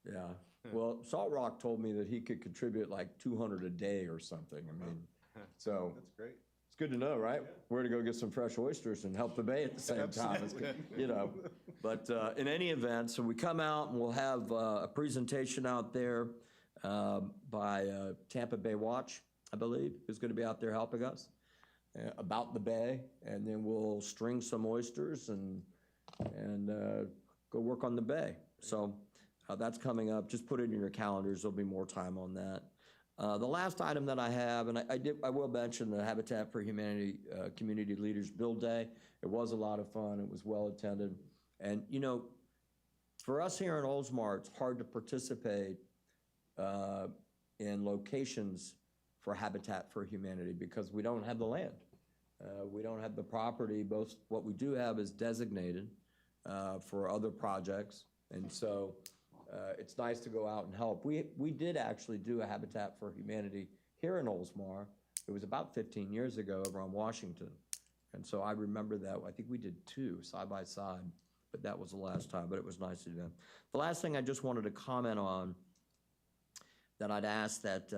Yeah. Well, Salt Rock told me that he could contribute like 200 a day or something. I mean, so. That's great. It's good to know, right? Where to go get some fresh oysters and help the bay at the same time. It's good, you know. But in any event, so we come out and we'll have a presentation out there by Tampa Bay Watch, I believe, who's going to be out there helping us about the bay, and then we'll string some oysters and go work on the bay. So that's coming up. Just put it in your calendars. There'll be more time on that. The last item that I have, and I will mention the Habitat for Humanity Community Leaders Build Day. It was a lot of fun. It was well attended, and you know, for us here in Oldsmar, it's hard to participate in locations for Habitat for Humanity because we don't have the land. We don't have the property. Both what we do have is designated for other projects, and so it's nice to go out and help. We did actually do a Habitat for Humanity here in Oldsmar. It was about 15 years ago over on Washington, and so I remember that. I think we did 2 side by side, but that was the last time, but it was nice to do that. The last thing I just wanted to comment on that I'd ask that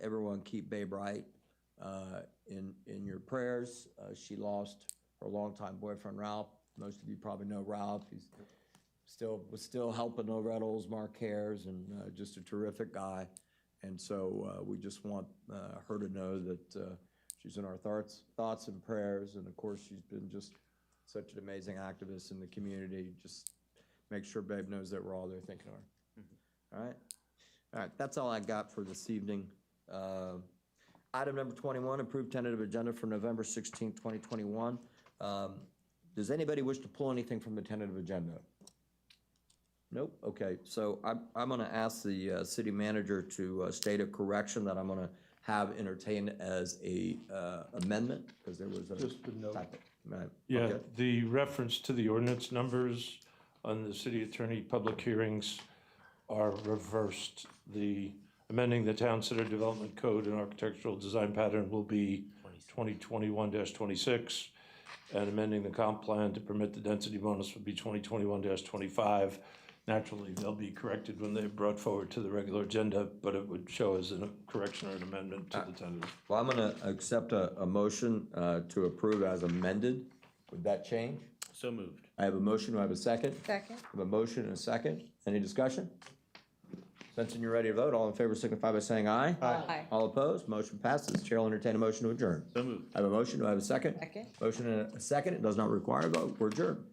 everyone keep Babe Wright in your prayers. She lost her longtime boyfriend, Ralph. Most of you probably know Ralph. He's was still helping over at Oldsmar Cares, and just a terrific guy. And so we just want her to know that she's in our thoughts and prayers. And of course, she's been just such an amazing activist in the community, just make sure Babe knows that we're all there thinking of her. All right? All right, that's all I got for this evening. Item number 21, approved tentative agenda for November 16th, 2021. Does anybody wish to pull anything from the tentative agenda? Nope, okay, so I'm gonna ask the city manager to state a correction that I'm gonna have entertained as a amendment, because there was a Just a note. typo. Right, Yeah, okay. the reference to the ordinance numbers on the city attorney public hearings are reversed. The amending the Town Center Development Code and Architectural Design Pattern will be 2021-26, and amending the comp plan to permit the density bonus would be 2021-25. Naturally, they'll be corrected when they're brought forward to the regular agenda, but it would show as a correction or an amendment to the tentative. Well, I'm gonna accept a motion to approve as amended. Would that change? So moved. I have a motion, do I have a second? Second. I have a motion and a second. Any discussion? Since you're ready to vote, all in favor signify by saying aye. Aye. All opposed, motion passes. Chair will entertain a motion to adjourn. So moved. I have a motion, do I have a second? Second. Motion and a second, it does not require a vote, we're adjourned.